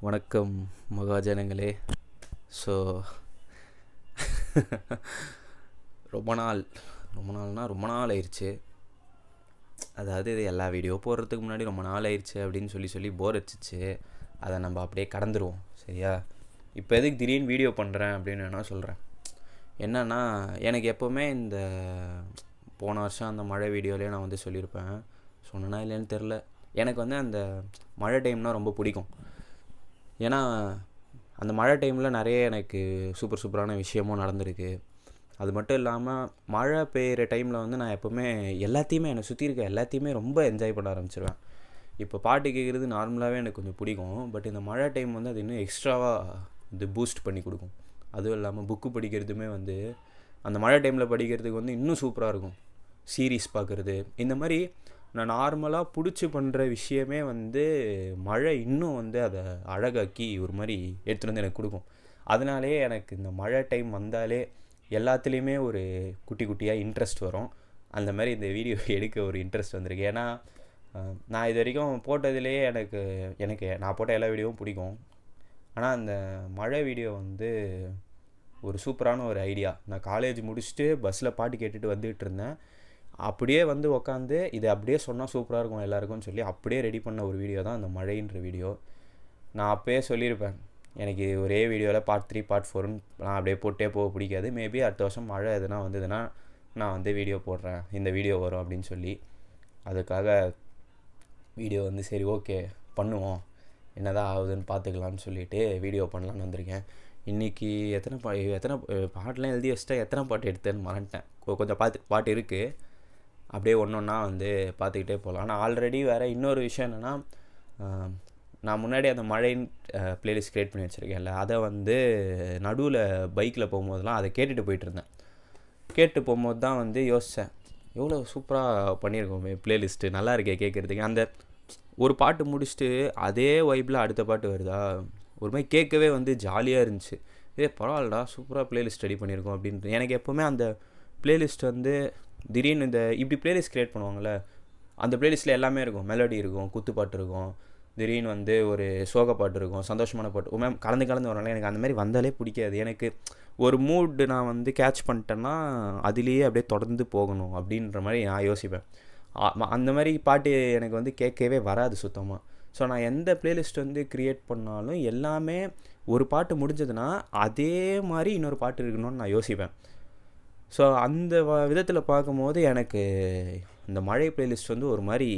வணக்கம் மகாஜனங்களே. ஸோ ரொம்ப நாள் ஆயிடுச்சு. அதாவது இது எல்லா வீடியோ போடுறதுக்கு முன்னாடி ரொம்ப நாள் ஆயிடுச்சு அப்படின்னு சொல்லி போர் அடிச்சிச்சு. அதை நம்ம அப்படியே கடந்துருவோம், சரியா? இப்போ எதுக்கு திடீர்னு வீடியோ பண்ணுறேன் அப்படின்னு நான் சொல்கிறேன். என்னன்னா, எனக்கு எப்போவுமே இந்த போன வருஷம் அந்த மழை வீடியோலேயே நான் சொல்லியிருப்பேன், சொன்னேன்னா இல்லைன்னு தெரில. எனக்கு அந்த மழை டைம்னால் ரொம்ப பிடிக்கும். ஏன்னா அந்த மழை டைமில் நிறைய எனக்கு சூப்பரான விஷயமும் நடந்திருக்கு. அது மட்டும் இல்லாமல் மழை பெய்கிற டைமில் நான் எப்போவுமே எல்லாத்தையுமே என்னை சுற்றி இருக்க எல்லாத்தையுமே ரொம்ப என்ஜாய் பண்ண ஆரம்பிச்சிருவேன். இப்போ பாட்டு கேட்குறது நார்மலாகவே எனக்கு கொஞ்சம் பிடிக்கும். பட் இந்த மழை டைம் அது இன்னும் எக்ஸ்ட்ராவாக பூஸ்ட் பண்ணி கொடுக்கும். அதுவும் இல்லாமல் புக்கு படிக்கிறதுமே அந்த மழை டைமில் படிக்கிறதுக்கு இன்னும் சூப்பராக இருக்கும். சீரீஸ் பார்க்குறது, இந்த மாதிரி நான் நார்மலாக பிடிச்சி பண்ணுற விஷயமே மழை இன்னும் அதை அழகாக்கி ஒரு மாதிரி எடுத்துகிட்டு எனக்கு கொடுக்கும். அதனாலே எனக்கு இந்த மழை டைம் வந்தாலே எல்லாத்துலேயுமே ஒரு குட்டி குட்டியாக இன்ட்ரெஸ்ட் வரும். அந்த மாதிரி இந்த வீடியோ எடுக்க ஒரு இன்ட்ரெஸ்ட் வந்திருக்கு. ஏன்னா நான் இது வரைக்கும் போட்டதுலேயே எனக்கு நான் போட்ட எல்லா வீடியோவும் பிடிக்கும். ஆனால் அந்த மழை வீடியோ ஒரு சூப்பரான ஒரு ஐடியா. நான் காலேஜ் முடிச்சுட்டு பஸ்ஸில் பாட்டு கேட்டுட்டு வந்துகிட்டு இருந்தேன். அப்படியே உக்காந்து இதை அப்படியே சொன்னால் சூப்பராக இருக்கும் எல்லாருக்கும்னு சொல்லி அப்படியே ரெடி பண்ண ஒரு வீடியோ தான் அந்த மழைன்ற வீடியோ. நான் அப்போயே சொல்லியிருப்பேன், எனக்கு ஒரே வீடியோவில் பார்ட் 3 பார்ட் 4ன்னு நான் அப்படியே போட்டே போக பிடிக்காது. மேபி அடுத்த வருஷம் மழை எதுனா வந்ததுன்னா நான் வீடியோ போடுறேன், இந்த வீடியோ வரும் அப்படின்னு சொல்லி. அதுக்காக வீடியோ சரி ஓகே பண்ணுவோம், என்னதான் ஆகுதுன்னு பார்த்துக்கலான்னு சொல்லிவிட்டு வீடியோ பண்ணலான்னு வந்திருக்கேன். இன்றைக்கி எத்தனை பாட்டெலாம் எழுதி வச்சுட்டா எத்தனை பாட்டு எடுத்தேன்னு மறந்துட்டேன். கொஞ்சம் பாட்டு இருக்குது, அப்படியே ஒன்று ஒன்றா பார்த்துக்கிட்டே போகலாம். ஆனால் ஆல்ரெடி வேறு இன்னொரு விஷயம் என்னென்னா, நான் முன்னாடி அந்த மழைன்னு ப்ளேலிஸ்ட் க்ரியேட் பண்ணி வச்சுருக்கேன்ல, அதை நடுவில் பைக்கில் போகும்போதெல்லாம் அதை கேட்டுட்டு போயிட்டுருந்தேன். கேட்டு போகும்போது தான் யோசித்தேன், எவ்வளோ சூப்பராக பண்ணியிருக்கோமே ப்ளேலிஸ்ட்டு, நல்லா இருக்கே கேட்குறதுக்கு. அந்த ஒரு பாட்டு முடிச்சுட்டு அதே வைப்பில் அடுத்த பாட்டு வருதா, ஒரு மாதிரி கேட்கவே ஜாலியாக இருந்துச்சு. பரவாயில்லடா, சூப்பராக ப்ளேலிஸ்ட் ரெடி பண்ணியிருக்கோம் அப்படின்ட்டு. எனக்கு எப்போவுமே அந்த ப்ளேலிஸ்ட் திடீர்னு இப்படி ப்ளேலிஸ்ட் க்ரியேட் பண்ணுவாங்கள்ல, அந்த ப்ளேலிஸ்ட்டில் எல்லாமே இருக்கும். மெலடி இருக்கும், குத்துப்பாட்டு இருக்கும், திடீர்னு ஒரு சோக பாட்டு இருக்கும், சந்தோஷமான பாட்டு கலந்து வரல. எனக்கு அந்த மாதிரி வந்தாலே பிடிக்காது. எனக்கு ஒரு மூடு நான் கேட்ச் பண்ணிட்டேன்னா அதுலேயே அப்படியே தொடர்ந்து போகணும் அப்படின்ற மாதிரி நான் யோசிப்பேன். அந்த மாதிரி பாட்டு எனக்கு கேட்கவே வராது சுத்தமாக. ஸோ நான் எந்த ப்ளேலிஸ்ட் க்ரியேட் பண்ணாலும் எல்லாமே ஒரு பாட்டு முடிஞ்சதுன்னா அதே மாதிரி இன்னொரு பாட்டு இருக்கணும்னு நான் யோசிப்பேன். ஸோ அந்த விதத்தில் பார்க்கும்போது எனக்கு இந்த மழை ப்ளேலிஸ்ட் ஒரு மாதிரி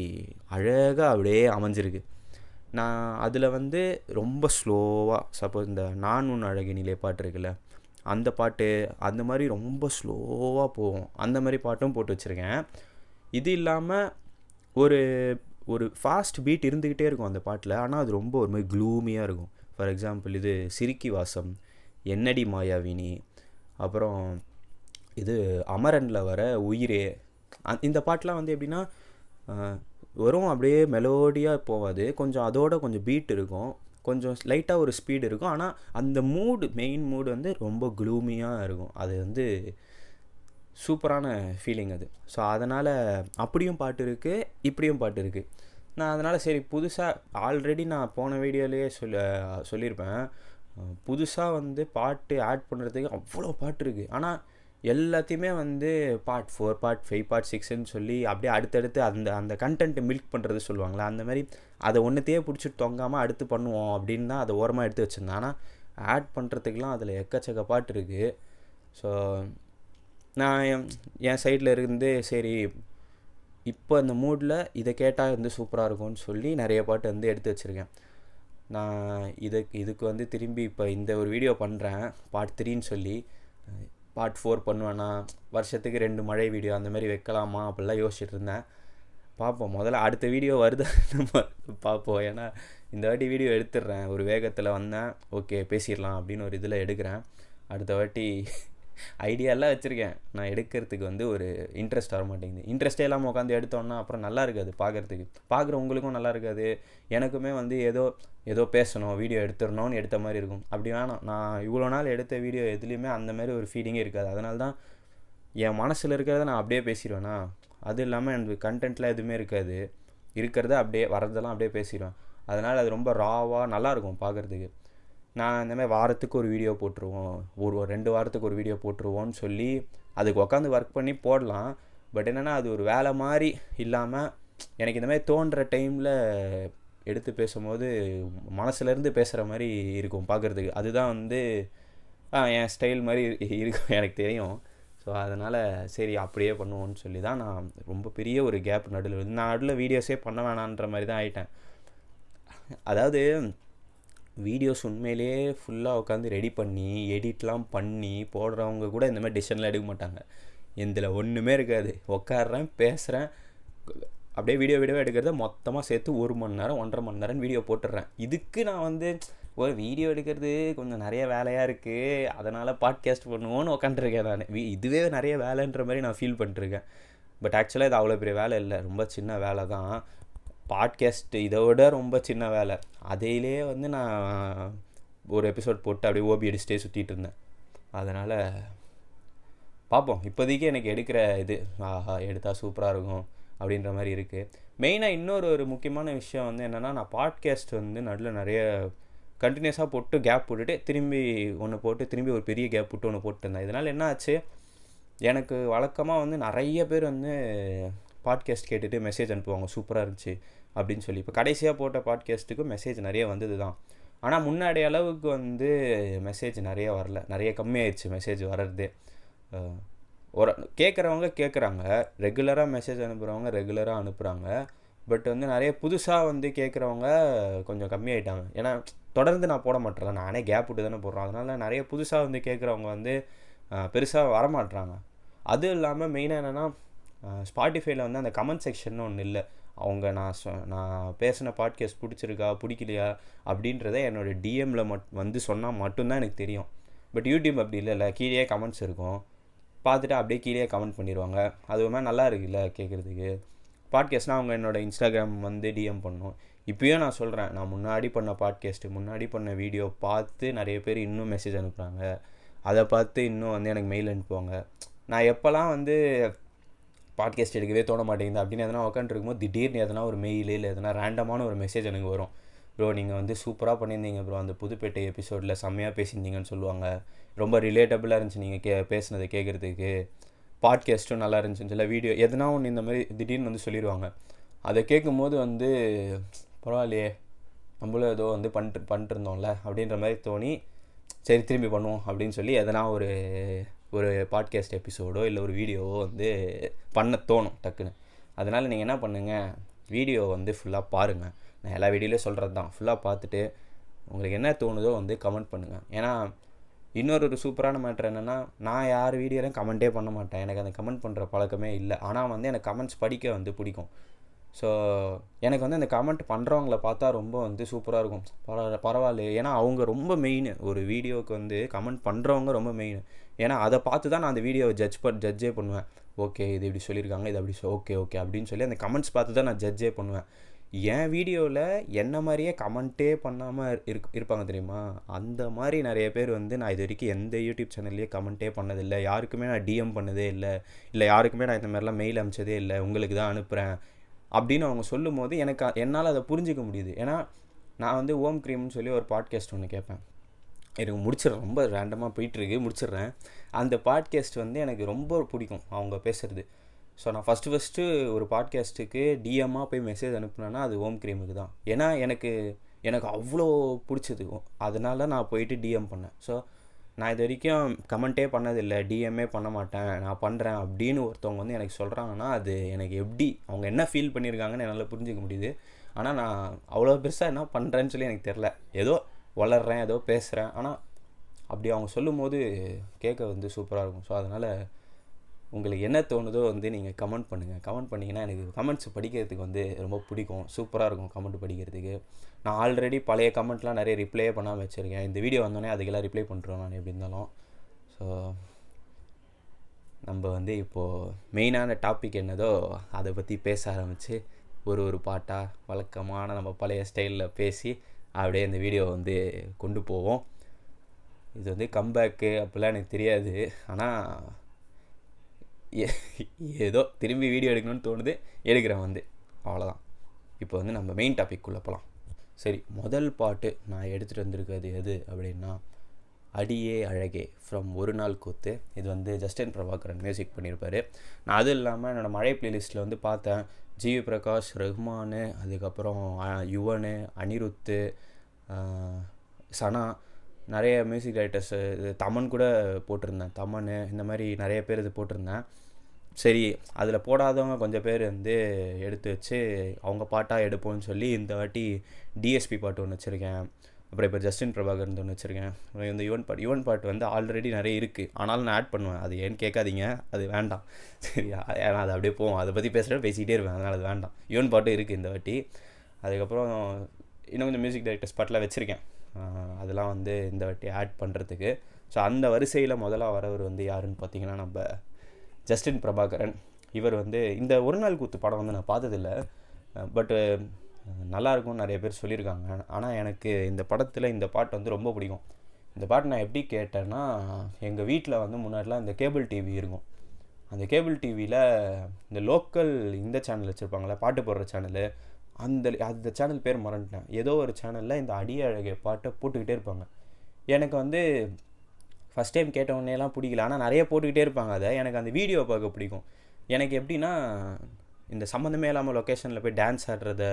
அழகாக அப்படியே அமைஞ்சிருக்கு. நான் அதில் ரொம்ப ஸ்லோவாக, சப்போஸ் இந்த நான் உன் அழகினிலே பாட்டு இருக்குல்ல, அந்த பாட்டு அந்த மாதிரி ரொம்ப ஸ்லோவாக போகும். அந்த மாதிரி பாட்டும் போட்டு வச்சுருக்கேன். இது இல்லாமல் ஒரு ஒரு ஃபாஸ்ட் பீட் இருந்துக்கிட்டே இருக்கும் அந்த பாட்டில். ஆனால் அது ரொம்ப ஒரு மாதிரி க்ளூமியாக இருக்கும். ஃபார் எக்ஸாம்பிள் இது சிரிக்கி வாசம், என்னடி மாயாவினி, அப்புறம் இது அமரனில் வர உயிரே. இந்த பாட்டெலாம் எப்படின்னா வரும், அப்படியே மெலோடியாக போகாது, கொஞ்சம் அதோட கொஞ்சம் பீட் இருக்கும், கொஞ்சம் லைட்டாக ஒரு ஸ்பீடு இருக்கும். ஆனால் அந்த மெயின் மூடு ரொம்ப க்ளூமியாக இருக்கும். அது சூப்பரான ஃபீலிங் அது. ஸோ அதனால் அப்படியும் பாட்டு இருக்குது, இப்படியும் பாட்டு இருக்குது. நான் அதனால் சரி புதுசாக, ஆல்ரெடி நான் போன வீடியோலேயே சொல்லியிருப்பேன், புதுசாக பாட்டு ஆட் பண்ணுறதுக்கு அவ்வளோ பாட்டு இருக்குது. ஆனால் எல்லாத்தையுமே பார்ட் 4 பார்ட் 5 பார்ட் 6ன்னு சொல்லி அப்படியே அடுத்தடுத்து அந்த கண்டென்ட்டை மில்க் பண்ணுறது சொல்லுவாங்களே, அந்த மாதிரி அதை ஒன்றுத்தையே பிடிச்சிட்டு தொங்காமல் அடுத்து பண்ணுவோம் அப்படின்னு தான் அதை ஓரமாக எடுத்து வச்சுருந்தேன். ஆனால் ஆட் பண்ணுறதுக்கெலாம் அதில் எக்கச்சக்க பாட்டு இருக்குது. ஸோ நான் என் சைடில் இருந்து சரி இப்போ இந்த மூடில் இதை கேட்டால் சூப்பராக இருக்கும்னு சொல்லி நிறைய பாட்டு எடுத்து வச்சுருக்கேன். நான் இதுக்கு திரும்பி இப்போ இந்த ஒரு வீடியோ பண்ணுறேன் பார்ட் 3ன்னு சொல்லி. பார்ட் 4 பண்ணுவேன்னா, வருஷத்துக்கு 2 மழை வீடியோ அந்த மாதிரி வைக்கலாமா அப்படிலாம் யோசிச்சுட்டு இருந்தேன். பார்ப்போம், முதல்ல அடுத்த வீடியோ வருது பார்ப்போம். ஏன்னா இந்த வாட்டி வீடியோ எடுத்துடுறேன், ஒரு வேகத்தில் வந்தேன், ஓகே பேசிடலாம் அப்படின்னு ஒரு இதில் எடுக்கிறேன். அடுத்த வாட்டி ஐடியாலாம் வச்சுருக்கேன், நான் எடுக்கிறதுக்கு ஒரு இன்ட்ரெஸ்ட் வர மாட்டேங்குது. இன்ட்ரெஸ்ட்டே இல்லாமல் உட்காந்து எடுத்தோன்னா அப்புறம் நல்லா இருக்காது, பார்க்குற உங்களுக்கும் நல்லா இருக்காது, எனக்குமே ஏதோ பேசணும், வீடியோ எடுத்துடணும்னு எடுத்த மாதிரி இருக்கும். அப்படி வேணாம், நான் இவ்வளோ நாள் எடுத்த வீடியோ எதுலேயுமே அந்த மாதிரி ஒரு ஃபீலிங்கே இருக்காது. அதனால தான் என் மனசில் இருக்கிறத நான் அப்படியே பேசிடுவேன்னா, அது இல்லாமல் எனக்கு கண்டென்ட்லாம் எதுவுமே இருக்காது, இருக்கிறத அப்படியே வரதெல்லாம் அப்படியே பேசிடுவேன். அதனால் அது ரொம்ப ராவாக நல்லாயிருக்கும் பார்க்குறதுக்கு. நான் இந்தமாதிரி வாரத்துக்கு ஒரு வீடியோ போட்டுருவோம், ஒரு 2 வாரத்துக்கு ஒரு வீடியோ போட்டுருவோன்னு சொல்லி அதுக்கு உட்காந்து ஒர்க் பண்ணி போடலாம். பட் என்னென்னா அது ஒரு வேலை மாதிரி இல்லாமல் எனக்கு இந்த மாதிரி தோன்ற டைமில் எடுத்து பேசும்போது மனசுலேருந்து பேசுகிற மாதிரி இருக்கும் பார்க்குறதுக்கு. அதுதான் வந்து என் ஸ்டைல் மாதிரி இருக்கும் எனக்கு தெரியும். ஸோ அதனால் சரி அப்படியே பண்ணுவோன்னு சொல்லி தான் நான் ரொம்ப பெரிய ஒரு கேப் நடுவில் வீடியோஸே பண்ண வேணான்ற மாதிரி தான் ஆகிட்டேன். அதாவது வீடியோஸ் உண்மையிலேயே ஃபுல்லாக உட்காந்து ரெடி பண்ணி எடிட்லாம் பண்ணி போடுறவங்க கூட இந்த மாதிரி டிசிஷன்லாம் எடுக்க மாட்டாங்க. இதில் ஒன்றுமே இருக்காது. உட்காடுறேன், பேசுகிறேன், அப்படியே வீடியோ எடுக்கிறத மொத்தமாக சேர்த்து 1 மணி நேரம் 1.5 மணி நேரம் வீடியோ போட்டுடுறேன். இதுக்கு நான் வந்து ஒரு வீடியோ எடுக்கிறது கொஞ்சம் நிறைய வேலையாக இருக்குது, அதனால் பாட்காஸ்ட் பண்ணுவோன்னு உட்காந்துருக்கேன் நான். இதுவே நிறைய வேலைன்ற மாதிரி நான் ஃபீல் பண்ணிட்டுருக்கேன். பட் ஆக்சுவலாக இது அவ்வளோ பெரிய வேலை இல்லை, ரொம்ப சின்ன வேலை தான். பாட்காஸ்ட்டு இதை விட ரொம்ப சின்ன வேலை. அதையிலே வந்து நான் ஒரு எபிசோட் போட்டு அப்படியே ஓபி அடிச்சுட்டே சுற்றிட்டு இருந்தேன். அதனால் பார்ப்போம். இப்போதைக்கு எனக்கு எடுக்கிற இது எடுத்தால் சூப்பராக இருக்கும் அப்படின்ற மாதிரி இருக்குது. மெயினாக இன்னொரு முக்கியமான விஷயம் வந்து என்னென்னா, நான் பாட்காஸ்ட் வந்து நடுவில் நிறைய கண்டினியூஸாக போட்டு கேப் போட்டுட்டு திரும்பி ஒன்று போட்டு திரும்பி ஒரு பெரிய கேப் போட்டு ஒன்று போட்டுருந்தேன். இதனால் என்ன ஆச்சு, எனக்கு வழக்கமாக வந்து நிறைய பேர் வந்து பாட்காஸ்ட் கேட்டுட்டு மெசேஜ் அனுப்புவாங்க, சூப்பராக இருந்துச்சு அப்படின்னு சொல்லி. இப்போ கடைசியாக போட்ட பாட்காஸ்ட்டுக்கு மெசேஜ் நிறைய வந்தது தான். ஆனால் முன்னாடி அளவுக்கு வந்து மெசேஜ் நிறைய வரல, நிறைய கம்மியாயிடுச்சு மெசேஜ் வர்றதே. ஒரு கேட்குறவங்க ரெகுலராக மெசேஜ் அனுப்புகிறவங்க ரெகுலராக அனுப்புகிறாங்க. பட் வந்து நிறைய புதுசாக வந்து கேட்குறவங்க கொஞ்சம் கம்மியாயிட்டாங்க. ஏன்னா தொடர்ந்து நான் போட மாட்டேறேன், நானே கேப் விட்டு தானே போடுறேன். அதனால் நிறைய புதுசாக வந்து கேட்குறவங்க வந்து பெருசாக வரமாட்றாங்க. அதுவும் இல்லாமல் மெயினாக என்னென்னா, ஸ்பாட்டிஃபைல வந்து அந்த கமெண்ட் செக்ஷன் ஒன்று இல்லை. அவங்க நான் பேசின பாட்காஸ்ட் பிடிச்சிருக்கா பிடிக்கலையா அப்படின்றத என்னோடய டிஎம்மில் வந்து சொன்னால் மட்டும்தான் எனக்கு தெரியும். பட் யூடியூப் அப்படி இல்லைல்ல, கீழே கமெண்ட்ஸ் இருக்கும், பார்த்துட்டு அப்படியே கீழே கமெண்ட் பண்ணிடுவாங்க. அதுவுமே நல்லா இருக்குல்ல கேட்குறதுக்கு. பாட்காஸ்ட்னால் அவங்க என்னோடய இன்ஸ்டாகிராம் வந்து டிஎம் பண்ணணும். இப்போயும் நான் சொல்கிறேன், நான் முன்னாடி பண்ண பாட்காஸ்ட்டு முன்னாடி பண்ண வீடியோ பார்த்து நிறைய பேர் இன்னும் மெசேஜ் அனுப்புகிறாங்க. அதை பார்த்து இன்னும் வந்து எனக்கு மெயில் அனுப்புவாங்க. நான் எப்போல்லாம் வந்து பாட்காஸ்ட் எடுக்கவே தோண மாட்டேங்குது அப்படின்னு எதனா உட்காந்துருக்கும்போது திடீர்னு எதனா ஒரு மெயில் இல்லை எதனா ரேண்டமான ஒரு மெசேஜ் எனக்கு வரும். ப்ரோ நீங்கள் வந்து சூப்பராக பண்ணியிருந்தீங்க ப்ரோ, அந்த புதுப்பேட்டை எபிசோடில் செம்மையாக பேசியிருந்தீங்கன்னு சொல்லுவாங்க. ரொம்ப ரிலேட்டபுளாக இருந்துச்சு நீங்கள் பேசுனதை கேட்குறதுக்கு. பாட்காஸ்ட்டும் நல்லா இருந்துச்சுன்னு சொல்ல வீடியோ எதனா ஒன்று இந்த மாதிரி திடீர்னு வந்து சொல்லிடுவாங்க. அதை கேட்கும்போது வந்து பரவாயில்லையே, நம்மளும் ஏதோ வந்து பண்ணிட்டுருந்தோம்ல அப்படின்ற மாதிரி தோணி சரி திரும்பி பண்ணுவோம் அப்படின்னு சொல்லி எதனா ஒரு பாட்காஸ்ட் எபிசோடோ இல்லை ஒரு வீடியோவோ வந்து பண்ண தோணும் டக்குன்னு. அதனால் நீங்கள் என்ன பண்ணுங்கள், வீடியோ வந்து ஃபுல்லாக பாருங்கள். நான் எல்லா வீடியோலையும் சொல்கிறது தான், ஃபுல்லாக பார்த்துட்டு உங்களுக்கு என்ன தோணுதோ வந்து கமெண்ட் பண்ணுங்கள். ஏன்னா இன்னொரு சூப்பரான மேட்ரு என்னென்னா, நான் யார் வீடியோலையும் கமெண்ட்டே பண்ண மாட்டேன், எனக்கு அந்த கமெண்ட் பண்ணுற பழக்கமே இல்லை. ஆனால் வந்து எனக்கு கமெண்ட்ஸ் படிக்க வந்து பிடிக்கும். ஸோ எனக்கு வந்து அந்த கமெண்ட் பண்ணுறவங்கள பார்த்தா ரொம்ப வந்து சூப்பராக இருக்கும், பரவாயில்லையே. ஏன்னா அவங்க ரொம்ப மெயின், ஒரு வீடியோவுக்கு வந்து கமெண்ட் பண்ணுறவங்க ரொம்ப மெயின். ஏன்னா அதை பார்த்து தான் நான் அந்த வீடியோவை ஜட்ஜே பண்ணுவேன். ஓகே இது இப்படி சொல்லியிருக்காங்க, இது அப்படி ஓகே அப்படின்னு சொல்லி அந்த கமெண்ட்ஸ் பார்த்து தான் நான் ஜட்ஜே பண்ணுவேன். என் வீடியோவில் என்ன மாதிரியே கமெண்ட்டே பண்ணாமல் இருப்பாங்க தெரியுமா, அந்த மாதிரி நிறைய பேர் வந்து நான் இது வரைக்கும் எந்த யூடியூப் சேனல்லையே கமெண்ட்டே பண்ணதில்லை, யாருக்குமே நான் டிஎம் பண்ணதே இல்லை யாருக்குமே நான் இந்த மாதிரிலாம் மெயில் அனுப்பிச்சதே இல்லை, உங்களுக்கு தான் அனுப்புகிறேன் அப்படின்னு அவங்க சொல்லும் போது என்னால் அதை புரிஞ்சிக்க முடியுது. ஏன்னா நான் வந்து ஓம் க்ரீம்னு சொல்லி ஒரு பாட்காஸ்ட் ஒன்று கேட்பேன், எனக்கு முடிச்சிடுறேன், ரொம்ப ரேண்டமாக போயிட்டுருக்கு முடிச்சிடுறேன். அந்த பாட்காஸ்ட் வந்து எனக்கு ரொம்ப பிடிக்கும் அவங்க பேசுகிறது. ஸோ நான் ஃபஸ்ட்டு ஒரு பாட்காஸ்ட்டுக்கு டிஎம்மாக போய் மெசேஜ் அனுப்புனேன்னா அது ஓம் க்ரீமுக்கு தான். ஏன்னா எனக்கு அவ்வளோ பிடிச்சது, அதனால நான் போயிட்டு டிஎம் பண்ணேன். ஸோ நான் இது வரைக்கும் கமெண்ட்டே பண்ணதில்லை, டிஎம்ஏ பண்ண மாட்டேன், நான் பண்ணுறேன் அப்படின்னு ஒருத்தவங்க வந்து எனக்கு சொல்கிறாங்கன்னா அது எனக்கு எப்படி அவங்க என்ன ஃபீல் பண்ணியிருக்காங்கன்னு என்னால் புரிஞ்சிக்க முடியுது. ஆனால் நான் அவ்வளோ பெருசாக என்ன பண்ணுறேன்னு சொல்லி எனக்கு தெரில, ஏதோ வளர்கிறேன், ஏதோ பேசுகிறேன். ஆனால் அப்படி அவங்க சொல்லும் போது கேட்க வந்து சூப்பராக இருக்கும். ஸோ அதனால் உங்களுக்கு என்ன தோணுதோ வந்து நீங்கள் கமெண்ட் பண்ணுங்கள். கமெண்ட் பண்ணிங்கன்னா எனக்கு கமெண்ட்ஸ் படிக்கிறதுக்கு வந்து ரொம்ப பிடிக்கும், சூப்பராக இருக்கும் கமெண்ட் படிக்கிறதுக்கு. நான் ஆல்ரெடி பழைய கமெண்ட்லாம் நிறைய ரிப்ளையே பண்ணாமல் வச்சுருக்கேன். இந்த வீடியோ வந்தோடனே அதுக்கெல்லாம் ரிப்ளை பண்ணுறோம் நான் எப்படி இருந்தாலும். ஸோ நம்ம வந்து இப்போது மெயினான டாபிக் என்னதோ அதை பற்றி பேச ஆரம்பித்து ஒரு பாட்டாக வழக்கமான நம்ம பழைய ஸ்டைலில் பேசி அப்படியே இந்த வீடியோ வந்து கொண்டு போவோம். இது வந்து கம்பேக்கு அப்படிலாம் எனக்கு தெரியாது, ஆனால் ஏதோ திரும்பி வீடியோ எடுக்கணும்னு தோணுது, எடுக்கிறேன் வந்து, அவ்வளோதான். இப்போ வந்து நம்ம மெயின் டாபிக் குள்ளே போகலாம். சரி, முதல் பாட்டு நான் எடுத்துகிட்டு வந்திருக்கிறது எது அப்படின்னா அடியே அழகே ஃப்ரம் ஒரு நாள் கூத்து. இது வந்து ஜஸ்டின் பிரபாகரன் மியூசிக் பண்ணியிருப்பார். நான் அதுவும் இல்லாமல் என்னோடய மழை பிளேலிஸ்ட்டில் வந்து பார்த்தேன், ஜிவி பிரகாஷ், ரஹ்மான், அதுக்கப்புறம் யுவன், அனிருத்து, சனா, நிறைய மியூசிக் டைரக்டர்ஸு, தமன் கூட போட்டிருந்தேன். தமன் இந்த மாதிரி நிறைய பேர் இது போட்டிருந்தேன். சரி, அதில் போடாதவங்க கொஞ்சம் பேர் வந்து எடுத்து வச்சு அவங்க பாட்டாக எடுப்போம்னு சொல்லி இந்த வாட்டி டிஎஸ்பி பாட்டு ஒன்று வச்சுருக்கேன். அப்புறம் இப்போ ஜஸ்டின் பிரபாகரன் ஒன்று வச்சுருக்கேன். அப்புறம் இந்த யுவன் பாட்டு வந்து ஆல்ரெடி நிறைய இருக்குது, ஆனாலும் நான் ஆட் பண்ணுவேன். அது ஏன்னு கேட்காதீங்க, அது வேண்டாம். சரியா, ஏன்னா அது அப்படியே போவோம், அதை பற்றி பேசிகிட்டே இருப்பேன், அதனால் அது வேண்டாம். யுவன் பாட்டும் இருக்குது இந்த வாட்டி. அதுக்கப்புறம் இன்னும் கொஞ்சம் மியூசிக் டைரக்டர்ஸ் பாட்டெலாம் வச்சுருக்கேன், அதெல்லாம் வந்து இந்த வாட்டி ஆட் பண்ணுறதுக்கு. ஸோ அந்த வரிசையில் முதலாக வரவர் வந்து யாருன்னு பார்த்தீங்கன்னா நம்ம ஜஸ்டின் பிரபாகரன். இவர் வந்து இந்த ஒரு நாள் கூத்து படம் வந்து நான் பார்த்ததில்லை, பட்டு நல்லாயிருக்கும்னு நிறைய பேர் சொல்லியிருக்காங்க. ஆனால் எனக்கு இந்த படத்தில் இந்த பாட்டு வந்து ரொம்ப பிடிக்கும். இந்த பாட்டு நான் எப்படி கேட்டேன்னா, எங்கள் வீட்டில் வந்து முன்னாடிலாம் இந்த கேபிள் டிவி இருக்கும். அந்த கேபிள் டிவியில் இந்த லோக்கல் இந்த சேனல் வச்சுருப்பாங்களே, பாட்டு போடுற சேனலு, அந்த சேனல் பேர் மறந்துட்டேன். ஏதோ ஒரு சேனலில் இந்த அடியே அழகே பாட்டை போட்டுக்கிட்டே இருப்பாங்க. எனக்கு வந்து ஃபஸ்ட் டைம் கேட்ட உடனேலாம் பிடிக்கல, ஆனால் நிறைய போட்டுக்கிட்டே இருப்பாங்க. அதை எனக்கு அந்த வீடியோ பார்க்க பிடிக்கும். எனக்கு எப்படின்னா, இந்த சம்மந்தமே இல்லாமல் லொக்கேஷனில் போய் டான்ஸ் ஆடுறத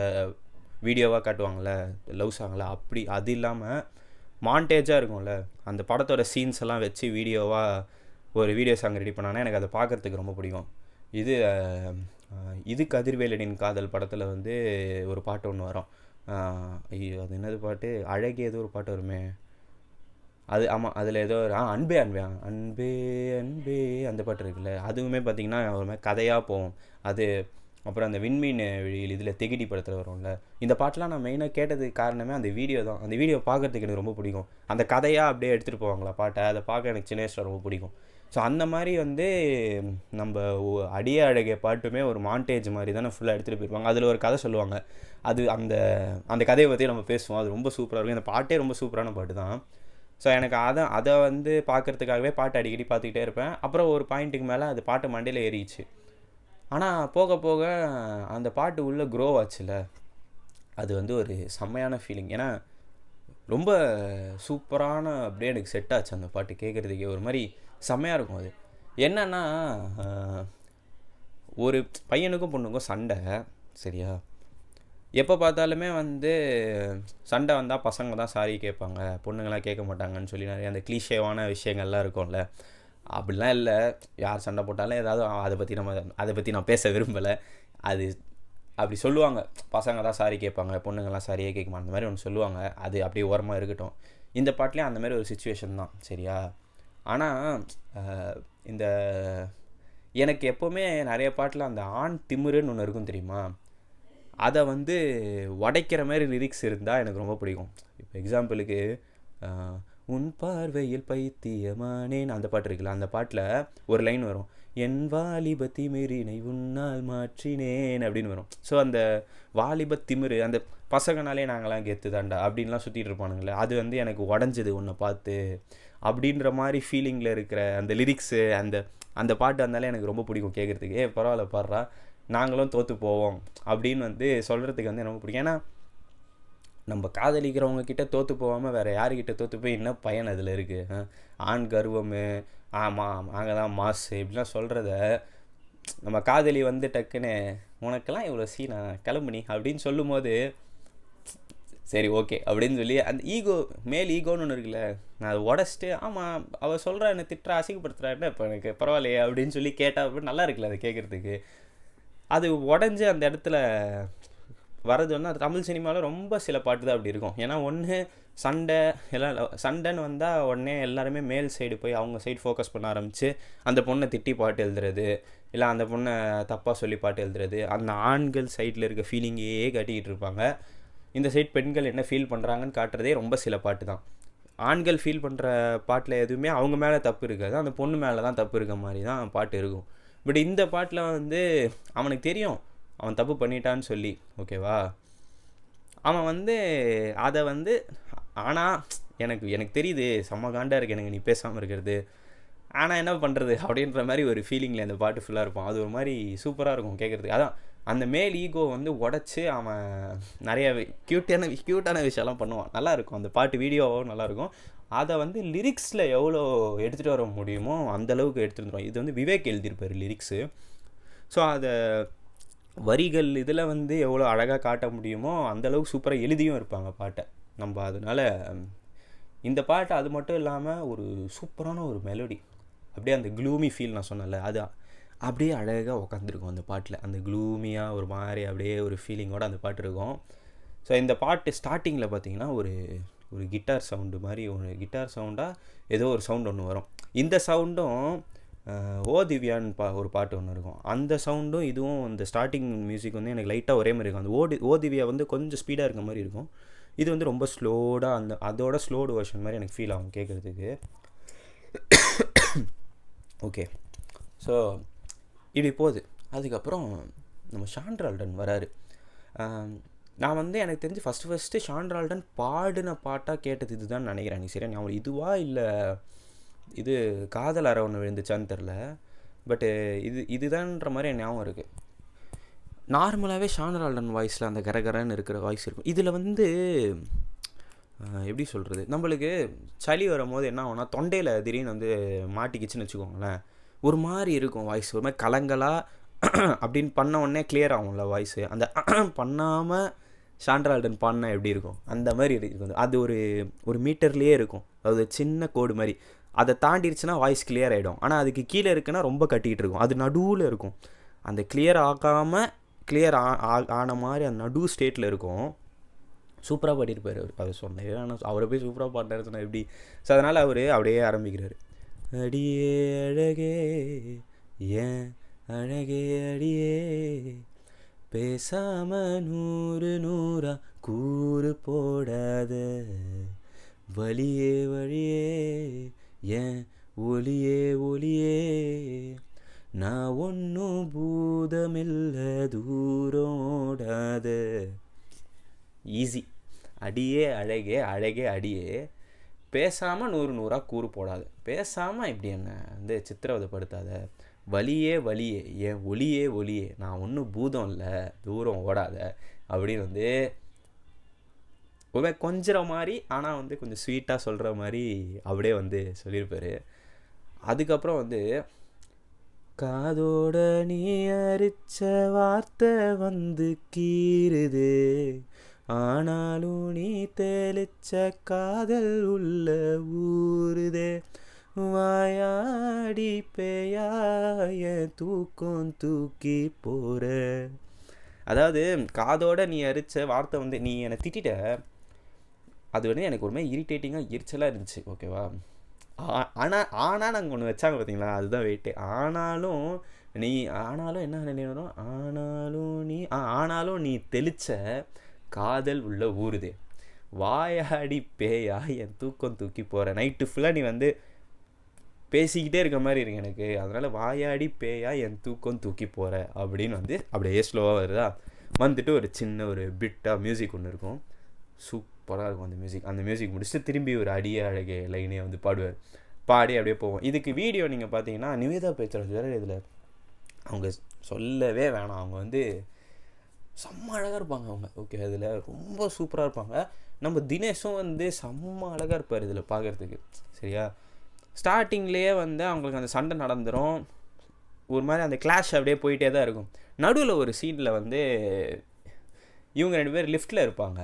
வீடியோவாக காட்டுவாங்கள்ல, லவ் சாங்கில், அப்படி அது இல்லாமல் மாண்டேஜாக இருக்கும்ல, அந்த படத்தோட சீன்ஸ் எல்லாம் வச்சு வீடியோவாக ஒரு வீடியோ சாங் ரெடி பண்ணாங்கன்னா எனக்கு அதை பார்க்குறதுக்கு ரொம்ப பிடிக்கும். இது கதிர்வேலனின் காதல் படத்தில் வந்து ஒரு பாட்டு ஒன்று வரும். ஐயோ, அது என்னது பாட்டு, அழகே ஏதோ ஒரு பாட்டு வருமே, அது ஆமாம், அதில் ஏதோ ஒரு அன்பே அன்பே அன்பே அன்பே அந்த பாட்டு இருக்குல்ல, அதுவுமே பார்த்திங்கன்னா ஒரு மாதிரி கதையாக போகும் அது. அப்புறம் அந்த விண்மீன் வெளியில் இதில் திகிடி படத்தில் வரும்ல, இந்த பாட்டெலாம் நான் மெயினாக கேட்டதுக்கு காரணமே அந்த வீடியோ தான். அந்த வீடியோ பார்க்குறதுக்கு எனக்கு ரொம்ப பிடிக்கும். அந்த கதையாக அப்படியே எடுத்துகிட்டு போவாங்களா பாட்டை, அதை பார்க்க எனக்கு சின்ன வயசில் ரொம்ப பிடிக்கும். ஸோ அந்த மாதிரி வந்து நம்ம அடியே அழகே பாட்டுமே ஒரு மாண்டேஜ் மாதிரி தானே ஃபுல்லாக எடுத்துகிட்டு போயிருப்பாங்க. அதில் ஒரு கதை சொல்லுவாங்க, அது அந்த கதையை பற்றி நம்ம பேசுவோம். அது ரொம்ப சூப்பராக இருக்கும். அந்த பாட்டே ரொம்ப சூப்பரான பாட்டு தான். ஸோ எனக்கு அதை வந்து பார்க்குறதுக்காகவே பாட்டு அடிக்கடி பார்த்துக்கிட்டே இருப்பேன். அப்புறம் ஒரு பாயிண்ட்டுக்கு மேலே அது பாட்டு மண்டையில் ஏறிச்சு. ஆனால் போக போக அந்த பாட்டு உள்ளே க்ரோ ஆச்சுல, அது வந்து ஒரு செம்மையான ஃபீலிங். ஏன்னா ரொம்ப சூப்பரான அப்படியே எனக்கு செட் ஆச்சு அந்த பாட்டு கேட்குறதுக்கே. ஒரு மாதிரி செம்மையாக இருக்கும். அது என்னன்னா, ஒரு பையனுக்கும் பொண்ணுக்கும் சண்டை, சரியா, எப்போ பார்த்தாலுமே வந்து சண்டை வந்தால் பசங்க தான் சாரி கேட்பாங்க, பொண்ணுங்களாம் கேட்க மாட்டாங்கன்னு சொல்லி நிறைய அந்த கிளீஷேவான விஷயங்கள்லாம் இருக்கும்ல. அப்படிலாம் இல்லை, யார் சண்டை போட்டாலும் ஏதாவது அதை பற்றி நான் பேச விரும்பலை. அது அப்படி சொல்லுவாங்க, பசங்க தான் சாரி கேட்பாங்க, பொண்ணுங்கள்லாம் சாரியே கேட்க மாட்டாங்க, அந்த மாதிரி ஒன்று சொல்லுவாங்க. அது அப்படியே ஓரமாக இருக்கட்டும். இந்த பாட்டிலையும் அந்த மாதிரி ஒரு சுச்சுவேஷன் தான், சரியா. ஆனால் இந்த எனக்கு எப்போவுமே நிறைய பாட்டில் அந்த ஆண் திமிருன்னு ஒன்று இருக்கும் தெரியுமா, அதை வந்து உடைக்கிற மாதிரி லிரிக்ஸ் இருந்தால் எனக்கு ரொம்ப பிடிக்கும். இப்போ எக்ஸாம்பிளுக்கு உன் பார்வையில் பைத்தியமானேன் அந்த பாட்டு இருக்குல்ல, அந்த பாட்டில் ஒரு லைன் வரும், என் வாலிப திமிரினை உன்னால் மாற்றினேன் அப்படின்னு வரும். ஸோ அந்த வாலிப திமிரு, அந்த பசங்கனாலே நாங்களாம் கெத்து தாண்டா அப்படின்லாம் சுற்றிட்டு இருப்பானுங்களே, அது வந்து எனக்கு உடஞ்சிது உன்னை பார்த்து அப்படின்ற மாதிரி ஃபீலிங்கில் இருக்கிற அந்த லிரிக்ஸு, அந்த பாட்டு வந்தாலே எனக்கு ரொம்ப பிடிக்கும் கேட்குறதுக்கு. பரவாயில்ல பாடுறா, நாங்களும் தோற்று போவோம் அப்படின்னு வந்து சொல்கிறதுக்கு வந்து எனக்கு பிடிக்கும். ஏன்னா நம்ம காதலிக்கிறவங்க கிட்ட தோற்று போகாமல் வேறு யாருக்கிட்ட தோற்று போய் என்ன பயன் அதில் இருக்குது? ஆண் கர்வம், ஆமாம் நாங்கள் தான் மாசு இப்படிலாம் சொல்கிறத, நம்ம காதலி வந்து டக்குன்னு உனக்கெல்லாம் இவ்வளோ சீனா கிளம்புனி அப்படின்னு சொல்லும் போது சரி ஓகே அப்படின்னு சொல்லி அந்த மேல் ஈகோன்னு ஒன்று இருக்குல்ல, நான் அதை உடச்சிட்டு ஆமாம் அவள் சொல்கிறா என்னை திட்டுறா அசிங்கப்படுத்துகிறாருன்னா இப்போ எனக்கு பரவாயில்லையே அப்படின்னு சொல்லி கேட்டால் அப்படி நல்லா இருக்குல்ல அதை கேட்குறதுக்கு. அது உடஞ்சி அந்த இடத்துல வரது வந்து அது தமிழ் சினிமாவில் ரொம்ப சில பாட்டு தான் அப்படி இருக்கும். ஏன்னா ஒன்று சண்டைன்னு வந்தால் உடனே எல்லாருமே மேல் சைடு போய் அவங்க சைடு ஃபோக்கஸ் பண்ண ஆரம்பித்து அந்த பொண்ணை திட்டி பாட்டு எழுதுறது, இல்லை அந்த பொண்ணை தப்பாக சொல்லி பாட்டு எழுதுறது, அந்த ஆண்கள் சைடில் இருக்க ஃபீலிங்கையே காட்டிக்கிட்டு இருப்பாங்க. இந்த சைட் பெண்கள் என்ன ஃபீல் பண்ணுறாங்கன்னு காட்டுறதே ரொம்ப சில பாட்டு தான். ஆண்கள் ஃபீல் பண்ணுற பாட்டில் எதுவுமே அவங்க மேலே தப்பு இருக்காது, அந்த பொண்ணு மேலே தான் தப்பு இருக்க மாதிரி தான் பாட்டு இருக்கும். பட் இந்த பாட்டில் வந்து அவனுக்கு தெரியும் அவன் தப்பு பண்ணிட்டான்னு சொல்லி, ஓகேவா, அவன் வந்து அதை வந்து ஆனால் எனக்கு தெரியுது செம்ம காண்டாக இருக்குது எனக்கு நீ பேசாமல் இருக்கிறது, ஆனால் என்ன பண்ணுறது அப்படின்ற மாதிரி ஒரு ஃபீலிங்கில் அந்த பாட்டு ஃபுல்லாக இருக்கும். அது ஒரு மாதிரி சூப்பராக இருக்கும் கேட்குறதுக்கு. அதான் அந்த மேல் ஈகோ வந்து உடச்சி அவன் நிறைய க்யூட்டான விஷயம்லாம் பண்ணுவான். நல்லாயிருக்கும் அந்த பாட்டு, வீடியோவும் நல்லாயிருக்கும். அதை வந்து லிரிக்ஸில் எவ்வளோ எடுத்துகிட்டு வர முடியுமோ அந்தளவுக்கு எடுத்துகிட்டு வந்துடுவான். இது வந்து விவேக் எழுதியிருப்பார் லிரிக்ஸு. ஸோ அதை வரிகள் இதில் வந்து எவ்வளோ அழகாக காட்ட முடியுமோ அந்தளவுக்கு சூப்பராக எழுதியும் இருப்பாங்க பாட்டை. நம்ம அதனால் இந்த பாட்டு அது மட்டும் இல்லாமல் ஒரு சூப்பரான ஒரு மெலோடி, அப்படியே அந்த க்ளூமி ஃபீல் நான் சொன்னேன்ல, அது அப்படியே அழகாக உட்காந்துருக்கும் அந்த பாட்டில். அந்த க்ளூமியாக ஒரு மாதிரி அப்படியே ஒரு ஃபீலிங்கோடு அந்த பாட்டு இருக்கும். ஸோ இந்த பாட்டு ஸ்டார்டிங்கில் பார்த்தீங்கன்னா ஒரு ஒரு கிட்டார் சவுண்டு மாதிரி, ஒரு கிட்டார் சவுண்டாக ஏதோ ஒரு சவுண்ட் ஒன்று வரும். இந்த சவுண்டும் ஓ திவ்யான்னு ஒரு பாட்டு ஒன்று இருக்கும், அந்த சவுண்டும் இதுவும் இந்த ஸ்டார்டிங் மியூசிக் வந்து எனக்கு லைட்டாக ஒரே மாதிரி இருக்கும். அந்த ஓ திவ்யா வந்து கொஞ்சம் ஸ்பீடாக இருக்க மாதிரி இருக்கும், இது வந்து ரொம்ப ஸ்லோடாக அதோட ஸ்லோடு வெர்ஷன் மாதிரி எனக்கு ஃபீல் ஆகும் கேட்குறதுக்கு. ஓகே, ஸோ இப்படி போகுது. அதுக்கப்புறம் நம்ம ஷாண்ட்ரால்டன் வராரு. நான் வந்து எனக்கு தெரிஞ்சு ஃபஸ்ட்டு ஷாண்ட்ரால்டன் பாடின பாட்டாக கேட்டது இதுதான் நினைக்கிறேன். நீ சரியா ஞாபகம் இதுவா இல்லை இது காதல் அற ஒன்று விழுந்துச்சான்னு தெரில, பட்டு இதுதான்ற மாதிரி என் ஞாபகம் இருக்குது. நார்மலாகவே ஷாண்ட்ரால்டன் வாய்ஸில் அந்த கரகரன்னு இருக்கிற வாய்ஸ் இருக்கும். இதில் வந்து எப்படி சொல்கிறது, நம்மளுக்கு சளி வரும்போது என்ன ஆகும்னா தொண்டையில் திடீர்னு வந்து மாட்டிக்கிச்சுன்னு வச்சுக்கோங்களேன், ஒரு மாதிரி இருக்கும் வாய்ஸ், ஒரு மாதிரி கலங்கலாக அப்படின்னு பண்ண உடனே கிளியர் ஆகும்ல வாய்ஸு. அந்த பண்ணாமல் ஷாண்ட்ரால்டன் பாடினா எப்படி இருக்கும் அந்த மாதிரி இருக்கும். அது ஒரு மீட்டர்லேயே இருக்கும், அது சின்ன கோடு மாதிரி. அதை தாண்டிடுச்சுன்னா வாய்ஸ் கிளியர் ஆகிடும். ஆனால் அதுக்கு கீழே இருக்குன்னா ரொம்ப கட்டிகிட்டு இருக்கும், அது நடுவில் இருக்கும். அந்த கிளியர் ஆகாமல் கிளியர் ஆன மாதிரி அந்த நடு ஸ்டேட்டில் இருக்கும். சூப்பராக பாடியிருப்பார் அவர், அதை சொன்னேன். ஆனால் அவரை போய் சூப்பராக பாடினார் சொன்னால் எப்படி? ஸோ அதனால் அவர் அப்படியே ஆரம்பிக்கிறார். அடியே அழகே ஏன் அழகே அடியே பேசாம 100 கூறு போடாத வழியே வழியே ஏன் ஒளியே ஒளியே நான் ஒன்றும் பூதமில்லை தூரோடாத. ஈஸி. அடியே அழகே அழகே அடியே பேசாமல் 100 கூறு போடாது, பேசாமல் இப்படி என்ன வந்து சித்திரவதைப்படுத்தாத, வலியே வலியே என் ஒளியே ஒளியே நான் ஒன்றும் பூதம் இல்லை தூரம் ஓடாத அப்படின்னு வந்து கொஞ்சம் மாதிரி ஆனால் வந்து கொஞ்சம் ஸ்வீட்டாக சொல்கிற மாதிரி அப்படியே வந்து சொல்லியிருப்பார். அதுக்கப்புறம் வந்து காதோட நீ அரிச்ச வார்த்தை வந்து கீறுது, ஆனாலும் நீ தெளிச்ச காதல் உள்ள ஊறுதே, வாயாடி பேயாய தூக்கம் தூக்கி போகிற. அதாவது காதோட நீ அரிச்ச வார்த்தை வந்து நீ என்னை திட்டிட்ட, அது வந்து எனக்கு ஒரு மாதிரி இரிட்டேட்டிங்காக எரிச்சலாக இருந்துச்சு, ஓகேவா? ஆனால் நாங்கள் ஒன்று வச்சாங்க பார்த்தீங்களா, அதுதான் வெயிட்டு. ஆனாலும் என்ன நினைவரும், ஆனாலும் நீ தெளிச்ச காதல் உள்ள ஊறுதே, வாயாடி பேயா என் தூக்கம் தூக்கி போகிற. நைட்டு ஃபுல்லாக நீ வந்து பேசிக்கிட்டே இருக்க மாதிரி இருக்கு எனக்கு, அதனால் வாயாடி பேயா என் தூக்கம் தூக்கி போகிற அப்படின்னு வந்து அப்படியே ஸ்லோவாக வருதா வந்துட்டு ஒரு சின்ன ஒரு பிட்டாக மியூசிக் ஒன்று இருக்கும், சூப்பராக இருக்கும் அந்த மியூசிக் முடிச்சுட்டு திரும்பி ஒரு அடியே அழகே லைனே வந்து பாடுவார், பாடி அப்படியே போவோம். இதுக்கு வீடியோ நீங்கள் பார்த்தீங்கன்னா நிவேதா பேச்சுராஜ் வேறு இதில் அவங்க சொல்லவே வேணாம், அவங்க வந்து செம்ம அழகாக இருப்பாங்க அவங்க, ஓகே, அதில் ரொம்ப சூப்பராக இருப்பாங்க. நம்ம தினேஷும் வந்து செம்ம அழகாக இருப்பார் இதில் பார்க்குறதுக்கு, சரியா? ஸ்டார்டிங்லேயே வந்து அவங்களுக்கு அந்த சண்டை நடந்துடும், ஒரு மாதிரி அந்த கிளாஷ் அப்படியே போயிட்டே தான் இருக்கும். நடுவில் ஒரு சீனில் வந்து இவங்க 2 பேர் லிஃப்ட்டில் இருப்பாங்க,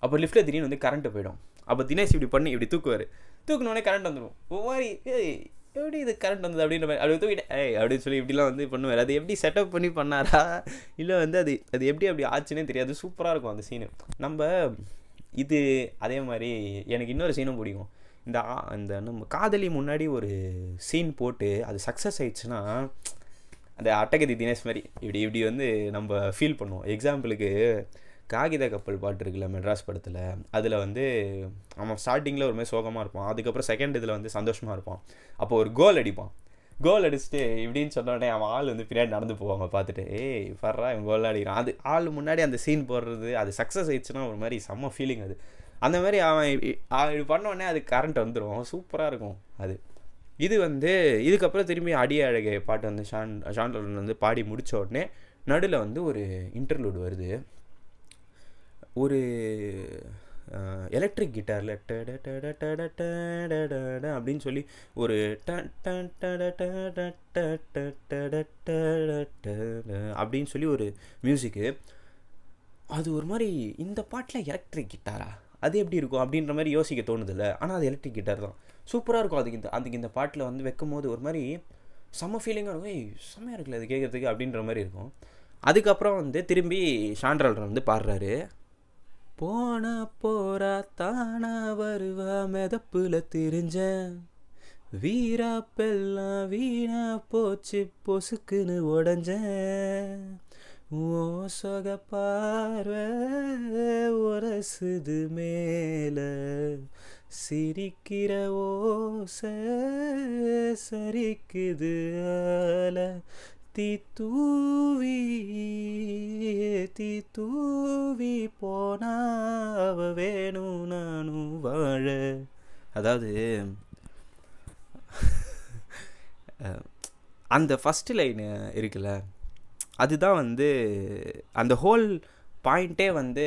அப்போ லிஃப்ட்டில் திடீர்னு வந்து கரண்ட்டு போயிடும். அப்போ தினேஷ் இப்படி பண்ணி இப்படி தூக்குவார், தூக்குனோடனே கரண்ட் வந்துடும். ஒரு மாதிரி எப்படி இது கரண்ட் வந்தது அப்படின்ற மாதிரி அப்படி தூக்கிட்டு அப்படின்னு சொல்லி இப்படிலாம் வந்து பண்ணுவார். அது எப்படி செட்டப் பண்ணி பண்ணாரா இல்லை வந்து அது எப்படி அப்படி ஆச்சுன்னே தெரியாது, சூப்பராக இருக்கும் அந்த சீனு. நம்ம இது அதே மாதிரி எனக்கு இன்னொரு சீனும் பிடிக்கும். இந்த நம்ம காதலி முன்னாடி ஒரு சீன் போட்டு அது சக்ஸஸ் ஆயிடுச்சுன்னா அந்த அட்டகதி தினேஷ் மாதிரி இப்படி வந்து நம்ம ஃபீல் பண்ணுவோம். எக்ஸாம்பிளுக்கு காகித கப்பல் பாட்டு இருக்குல்ல மெட்ராஸ் படத்தில், அதில் வந்து அவன் ஸ்டார்டிங்கில் ஒரு மாதிரி சோகமாக இருப்பான், அதுக்கப்புறம் செகண்ட் இதில் வந்து சந்தோஷமாக இருப்பான். அப்போ ஒரு கோல் அடிச்சுட்டு இப்படின்னு சொன்னோடனே அவன் ஆள் வந்து பின்னாடி நடந்து போவாங்க பார்த்துட்டு, ஏய் ஃபர்ரா இவன் கோல் அடிக்கிறான். அது ஆள் முன்னாடி அந்த சீன் போடுறது அது சக்ஸஸ் ஆயிடுச்சுன்னா ஒரு மாதிரி செம்ம ஃபீலிங் அது. அந்த மாதிரி அவன் இப்படி பண்ணோடனே அது கரண்ட் வந்துடும், சூப்பராக இருக்கும் அது. இது வந்து இதுக்கப்புறம் திரும்பி அடியே அழகே பாட்டு வந்து ஷாண்ட்ரால்டன் வந்து பாடி முடித்த உடனே நடுவில் வந்து ஒரு இன்டர்லூட் வருது. ஒரு எலக்ட்ரிக் கிட்டாரில் அப்படின்னு சொல்லி ஒரு அப்படின்னு சொல்லி ஒரு மியூசிக்கு. அது ஒரு மாதிரி இந்த பாட்டில் எலக்ட்ரிக் கிட்டாரா, அது எப்படி இருக்கும் அப்படின்ற மாதிரி யோசிக்க தோணுதில்ல. ஆனால் அது எலக்ட்ரிக் கிட்டார் தான், சூப்பராக இருக்கும். அதுக்கு இந்த பாட்டில் வந்து வைக்கும் போது ஒரு மாதிரி செம்ம ஃபீலிங்காக இருக்கும். செம்மையாக இருக்குல்ல அது கேட்குறதுக்கு அப்படின்ற மாதிரி இருக்கும். அதுக்கப்புறம் வந்து திரும்பி சாண்ட்ரல் வந்து பாடுறாரு. போனா போறா தானா வருவா மெதப்புல திரிஞ்சேன், வீரா பெல்லாம் வீணா போச்சு பொசுக்குன்னு உடஞ்சேன், ஓ சொக பார்வை உரசுது மேல, சிரிக்கிற ஓசை சரிக்குது ஆல, தீ தூவி போனா அவ வேணும் நானும் வாழ. அதாவது அந்த ஃபஸ்ட்டு லைன் இருக்குல்ல, அதுதான் வந்து அந்த ஹோல் பாயிண்ட்டே வந்து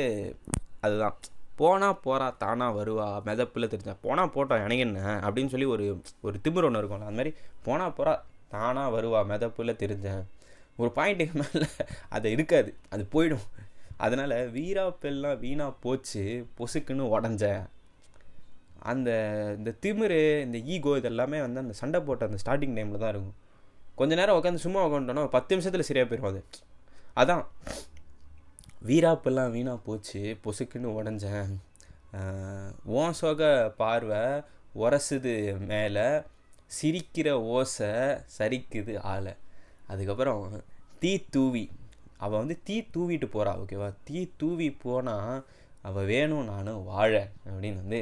அதுதான். போனா போகிறா தானா வருவா மெதப்பில் தெரிஞ்சா, போனால் போட்டோம் எனக்கு என்ன அப்படின்னு சொல்லி ஒரு திமிர் ஒன்று இருக்கும்ல, அந்த மாதிரி போனா போகிறா தானா வருவா மெதப்பில் தெரிஞ்சேன். ஒரு பாயிண்ட்டுக்கு மேலே அது இருக்காது, அது போயிடும். அதனால் வீரா பெல்லாம் வீணா போச்சு பொசுக்குன்னு உடஞ்சேன். இந்த திமிரு, இந்த ஈகோ, இதெல்லாமே வந்து அந்த சண்டை போட்ட அந்த ஸ்டார்டிங் டைமில் தான் இருக்கும். கொஞ்ச நேரம் உட்காந்து சும்மா உட்காந்துட்டோன்னா 10 நிமிஷத்தில் சரியாக போயிடும் அது. அதான் வீராப்பெல்லாம் வீணாக போச்சு பொசுக்குன்னு உடஞ்சேன், ஓன் சோக பார்வை உரசுது மேலே, சிரிக்கிற ஓசை சரிக்குது ஆளை. அதுக்கப்புறம் தீ தூவி, அவள் வந்து தீ தூவிட்டு போகிறா, ஓகேவா, தீ தூவி போனால் அவள் வேணும் நானும் வாழ அப்படின்னு வந்து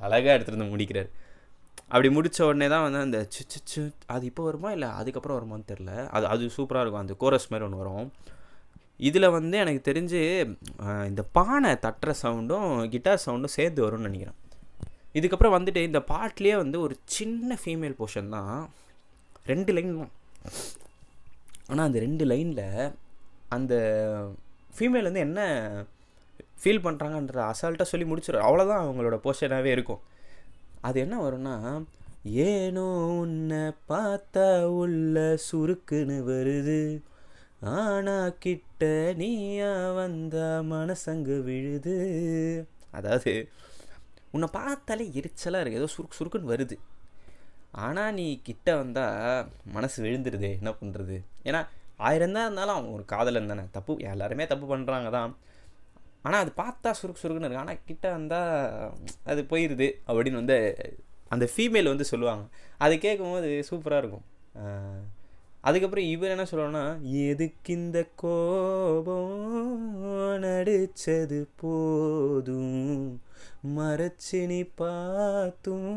அழகாக எடுத்துகிட்டு வந்து முடிக்கிறார். அப்படி முடித்த உடனே தான் வந்து அந்த சிச்சு அது இப்போ வருமா இல்லை அதுக்கப்புறம் வருமானு தெரில, அது சூப்பராக இருக்கும். அந்த கோரஸ் மாதிரி ஒன்று வரும். இதில் வந்து எனக்கு தெரிஞ்சு இந்த பானை தட்டுற சவுண்டும் கிட்டார் சவுண்டும் சேர்த்து வரும்னு நினைக்கிறேன். இதுக்கப்புறம் வந்துட்டு இந்த பாட்டிலே வந்து ஒரு சின்ன ஃபீமேல் போர்ஷன் தான், 2 லைன் தான். ஆனால் அந்த 2 லைனில் அந்த ஃபீமேல் வந்து என்ன ஃபீல் பண்ணுறாங்கன்ற அசால்ட்டாக சொல்லி முடிச்சிடும். அவ்வளோதான் அவங்களோட போர்ஷனாகவே இருக்கும். அது என்ன வரும்னா, ஏனோ உன்னை பார்த்தா உள்ள சுருக்குன்னு வருது, ஆனா கிட்ட நீயா வந்தா மனசங்கு விழுது. அதாவது உன்னை பார்த்தாலே எரிச்சலாக இருக்குது, ஏதோ சுருக்குன்னு வருது, ஆனால் நீ கிட்ட வந்தால் மனசு விழுந்துருது, என்ன பண்ணுறது. ஏன்னா 1000 தான் இருந்தாலும் அவன் ஒரு காதலன் தானே, தப்பு எல்லாருமே தப்பு பண்ணுறாங்க தான். ஆனால் அது பார்த்தா சுருக்குன்னு இருக்குது, ஆனால் கிட்ட வந்தால் அது போயிடுது அப்படின்னு வந்து அந்த ஃபீமேல் வந்து சொல்லுவாங்க. அது கேட்கும்போது சூப்பராக இருக்கும். அதுக்கப்புறம் இவர் என்ன சொல்லுவாங்கன்னா, எதுக்கு இந்த கோபம் நடிச்சது போதும், மறைச்சு நீ பார்த்தும்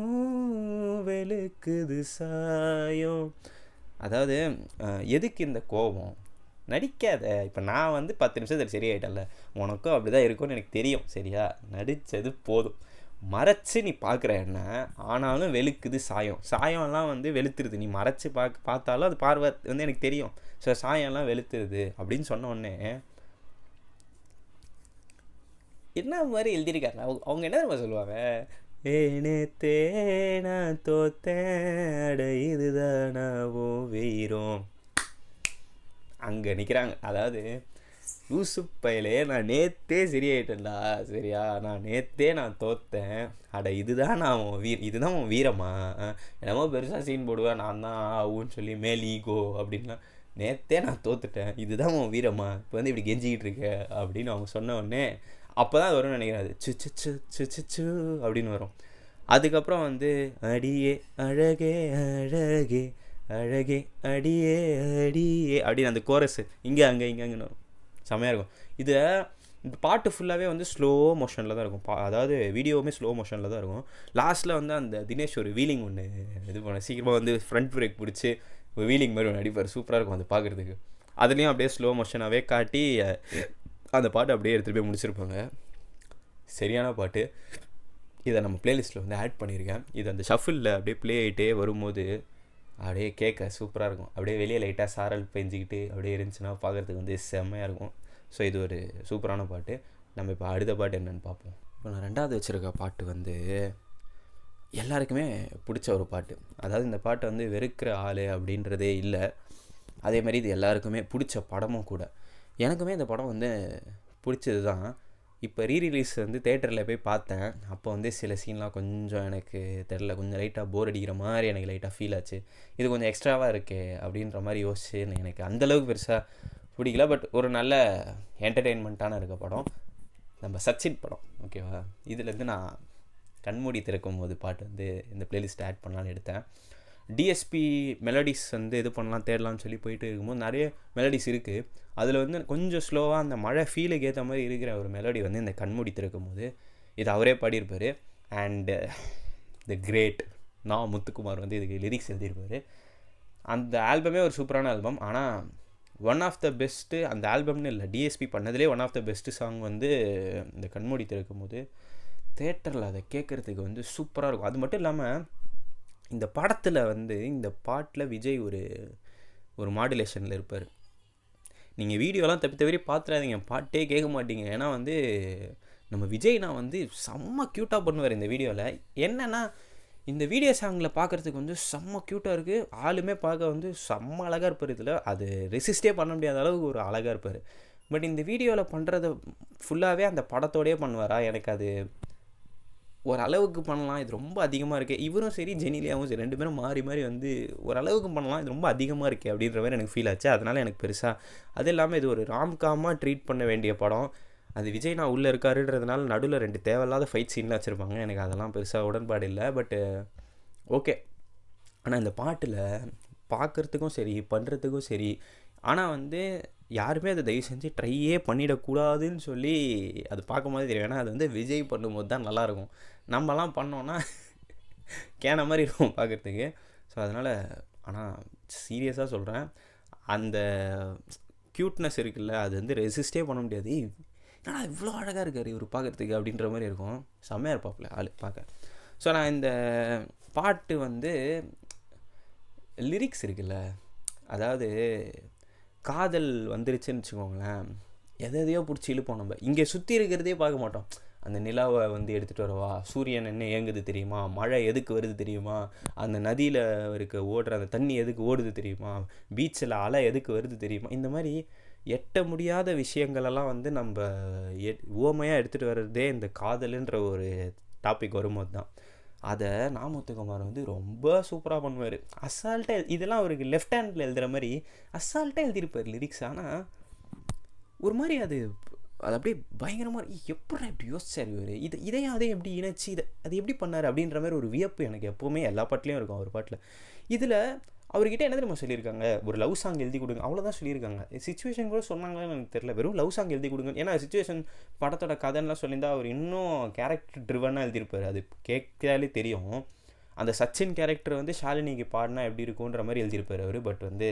வெளுக்குது சாயம். அதாவது எதுக்கு இந்த கோபம், நடிக்காத, இப்போ நான் வந்து 10 நிமிஷத்தில் சரியாயிட்டல, உனக்கும் அப்படி தான் இருக்கும்னு எனக்கு தெரியும், சரியா, நடித்தது போதும், மறைச்சி நீ பார்க்குற என்ன, ஆனாலும் வெளுக்குது சாயம், சாயம்லாம் வந்து வெளுத்துருது, நீ மறைச்சி பார்த்தாலும் அது பார்வை வந்து எனக்கு தெரியும், ஸோ சாயம்லாம் வெளுத்துருது அப்படின்னு சொன்ன உடனே என்ன மாதிரி எழுதியிருக்காங்க அவங்க என்ன தெரியுமா சொல்லுவாங்க, ஏனே தேனா தோத்தேட இதுதானாவோ வீரம். அங்கே நிற்கிறாங்க. அதாவது லூசு பையலே, நான் நேற்றே சரியாயிட்டேன்டா, சரியா, நான் தோத்தேன், அட இதுதான் நான் இதுதான் உன் வீரமா, என்னமோ பெருசாக சீன் போடுவேன், நான் தான் ஆகுன்னு சொல்லி மேல் ஈகோ அப்படின்னா, நேற்றே நான் தோத்துட்டேன், இதுதான் உன் வீரமா, இப்போ வந்து இப்படி கெஞ்சிக்கிட்டு இருக்க அப்படின்னு அவங்க சொன்ன உடனே அப்போ தான் அது வரும்னு நினைக்கிறாரு, சு அப்படின்னு வரும். அதுக்கப்புறம் வந்து அடியே அழகே அழகே அழகே அடியே அடியே அப்படின்னு அந்த கோரஸ் இங்கே அங்கேன்னு வரும், செம்மையாக இருக்கும். இந்த பாட்டு ஃபுல்லாகவே வந்து ஸ்லோ மோஷனில் தான் இருக்கும். அதாவது வீடியோவுமே ஸ்லோ மோஷனில் தான் இருக்கும். லாஸ்ட்டில் வந்து அந்த தினேஷ் ஒரு வீலிங் ஒன்று இது பண்ண சீக்கிரமாக வந்து ஃப்ரண்ட் பிரேக் பிடிச்சி ஒரு வீலிங் மாதிரி ஒன்று அடிப்பார், சூப்பராக இருக்கும் அது பார்க்குறதுக்கு. அதுலேயும் அப்படியே ஸ்லோ மோஷனாகவே காட்டி அந்த பாட்டு அப்படியே எடுத்துகிட்டு போய் முடிச்சிருப்பாங்க. சரியான பாட்டு. இதை நம்ம ப்ளேலிஸ்ட்டில் வந்து ஆட் பண்ணியிருக்கேன். இது அந்த ஷஃபிளில் அப்படியே ப்ளே ஆகிட்டே வரும்போது அப்படியே கேட்க சூப்பராக இருக்கும். அப்படியே வெளியே லைட்டாக சாரல் பெஞ்சிக்கிட்டு அப்படியே இருந்துச்சுன்னா பார்க்குறதுக்கு வந்து செம்மையாக இருக்கும். ஸோ இது ஒரு சூப்பரான பாட்டு. நம்ம இப்போ அடுத்த பாட்டு என்னென்னு பார்ப்போம். இப்போ நான் 2வது வச்சுருக்க பாட்டு வந்து எல்லாருக்குமே பிடிச்ச ஒரு பாட்டு. அதாவது இந்த பாட்டை வந்து வெறுக்கிற ஆள் அப்படின்றதே இல்லை. அதே மாதிரி இது எல்லாருக்குமே பிடிச்ச படமும் கூட. எனக்குமே இந்த படம் வந்து பிடிச்சது தான். இப்போ ரீரிலீஸ் வந்து தேட்டரில் போய் பார்த்தேன். அப்போ வந்து சில சீன்லாம் கொஞ்சம் எனக்கு தெரில, கொஞ்சம் லைட்டாக போர் அடிக்கிற மாதிரி எனக்கு லைட்டாக ஃபீல் ஆச்சு. இது கொஞ்சம் எக்ஸ்ட்ராவாக இருக்கே அப்படின்ற மாதிரி யோசிச்சு எனக்கு அந்தளவுக்கு பெருசாக பிடிக்கல. பட் ஒரு நல்ல என்டர்டெயின்மெண்ட்டான இருக்க படம் நம்ம சச்சின் படம். ஓகேவா? இதுலேருந்து நான் கண்மூடி திறக்கும் போது பாட்டு வந்து இந்த பிளேலிஸ்ட்டை ஆட் பண்ணலான்னு எடுத்தேன். டிஎஸ்பி மெலடிஸ் வந்து இது பண்ணலாம் தேடலாம்னு சொல்லி போயிட்டு இருக்கும்போது நிறைய மெலடிஸ் இருக்குது. அதில் வந்து கொஞ்சம் ஸ்லோவாக அந்த மழை ஃபீலுக்கு ஏற்ற மாதிரி இருக்கிற ஒரு மெலடி வந்து இந்த கண்மூடி திறக்கும் போது இது அவரே பாடியிருப்பார். அண்டு த கிரேட் நான் முத்துக்குமார் வந்து இதுக்கு லிரிக்ஸ் எழுதியிருப்பார். அந்த ஆல்பமே ஒரு சூப்பரான ஆல்பம். ஆனால் ஒன் ஆஃப் த பெஸ்ட்டு அந்த ஆல்பம்னு இல்லை, டிஎஸ்பி பண்ணதுலேயே one of the best song வந்து இந்த கண்மூடி திறக்கும் போது. தேட்டரில் அதை கேட்குறதுக்கு வந்து சூப்பராக இருக்கும். அது மட்டும் இல்லாமல் இந்த படத்தில் வந்து இந்த பாட்டில் விஜய் ஒரு மாடுலேஷனில் இருப்பார். நீங்கள் வீடியோலாம் தவிர பார்த்துறாதீங்க, பாட்டே கேட்க மாட்டீங்க. ஏன்னா வந்து நம்ம விஜய் நான் வந்து செம்ம க்யூட்டாக பண்ணுவார் இந்த வீடியோவில். என்னென்னா இந்த வீடியோ சாங்கில் பார்க்குறதுக்கு வந்து செம்ம க்யூட்டாக இருக்குது. ஆளுமே பார்க்க வந்து செம்ம அழகாக இருப்பார். இதில் அது ரெசிஸ்டே பண்ண முடியாத அளவுக்கு ஒரு அழகாக இருப்பார். பட் இந்த வீடியோவில் பண்ணுறத ஃபுல்லாகவே அந்த படத்தோடையே பண்ணுவாரா? எனக்கு அது ஓரளவுக்கு பண்ணலாம், இது ரொம்ப அதிகமாக இருக்குது. இவரும் சரி ஜெனிலியாவும் சரி 2 பேரும் மாறி மாறி வந்து ஓரளவுக்கு பண்ணலாம், இது ரொம்ப அதிகமாக இருக்குது அப்படின்ற மாதிரி எனக்கு ஃபீல் ஆச்சு. அதனால் எனக்கு பெருசாக அது இல்லாமல் இது ஒரு ராம்காமாக ட்ரீட் பண்ண வேண்டிய படம். அது விஜய் நான் உள்ளே இருக்காருன்றதுனால நடுவில் 2 தேவையில்லாத ஃபைட் சீன்லாம் வச்சுருப்பாங்க. எனக்கு அதெல்லாம் பெருசாக உடன்பாடு இல்லை. பட்டு ஓகே. ஆனால் இந்த பாட்டில் பார்க்குறதுக்கும் சரி பண்ணுறதுக்கும் சரி, ஆனால் வந்து யாருமே அதை தயவு செஞ்சு ட்ரையே பண்ணிடக்கூடாதுன்னு சொல்லி அது பார்க்கும்போது தெரியும். ஏன்னா அது வந்து விஜய் பண்ணும்போது தான் நல்லாயிருக்கும். நம்மலாம் பண்ணோன்னா கேன மாதிரி இருக்கும் பார்க்குறதுக்கு. ஸோ அதனால் ஆனால் சீரியஸாக சொல்கிறேன், அந்த க்யூட்னஸ் இருக்குல்ல, அது வந்து ரெசிஸ்டே பண்ண முடியாது. ஏன்னா இவ்வளோ அழகாக இருக்கார் இவர் பார்க்குறதுக்கு அப்படின்ற மாதிரி இருக்கும். செம்மையாக இருப்பாப்புல ஆள் பார்க்க. ஸோ நான் இந்த பாட்டு வந்து லிரிக்ஸ் இருக்குல்ல, அதாவது காதல் வந்துருச்சுன்னு வச்சுக்கோங்களேன், எதையோ பிடிச்சி இழுப்போம். நம்ம இங்கே சுற்றி இருக்கிறதே பார்க்க மாட்டோம். அந்த நிலாவை வந்து எடுத்துகிட்டு வரவா, சூரியன் என்ன ஏங்குது தெரியுமா, மழை எதுக்கு வருது தெரியுமா, அந்த நதியில் ஓடுற அந்த தண்ணி எதுக்கு ஓடுது தெரியுமா, பீச்சில் அலை எதுக்கு வருது தெரியுமா, இந்த மாதிரி எட்ட முடியாத விஷயங்களெல்லாம் வந்து நம்ம ஓமையாக எடுத்துகிட்டு வர்றதே இந்த காதலுன்ற ஒரு டாபிக் வரும்போது தான். அதை நாமுத்துக்குமார் வந்து ரொம்ப சூப்பராக பண்ணுவார். அசால்ட்டாக இதெல்லாம் அவருக்கு லெஃப்ட் ஹேண்டில் எழுதுகிற மாதிரி அசால்ட்டாக எழுதியிருப்பார் லிரிக்ஸ். ஆனால் ஒரு மாதிரி அது அப்படியே பயங்கரமாக எப்படி எப்படி யோசிச்சார் இவர், இதையும் அதையும் எப்படி இணைச்சி அது எப்படி பண்ணார் அப்படின்ற மாதிரி ஒரு வியப்பு எனக்கு எப்போவுமே எல்லா பாட்டிலையும் இருக்கும் அவர் பாட்டில். இதில் அவர்கிட்ட என்ன தெரியுமா சொல்லியிருக்காங்க, ஒரு லவ் சாங் எழுதி கொடுங்க, அவ்வளோதான் சொல்லியிருக்காங்க. சிச்சுவேஷன் கூட சொன்னாங்கன்னு எனக்கு தெரியல, வெறும் லவ் சாங் எழுதி கொடுங்க. ஏன்னா சிச்சுவேஷன் படத்தோட கதைன்னா சொல்லியிருந்தா அவர் இன்னும் கேரக்டர் ட்ரிவனாக எழுதியிருப்பார். அது கேட்காலே தெரியும். அந்த சச்சின் கேரக்டர் வந்து ஷாலினிக்கு பாடினா எப்படி இருக்குன்ற மாதிரி எழுதியிருப்பார் அவர். பட் வந்து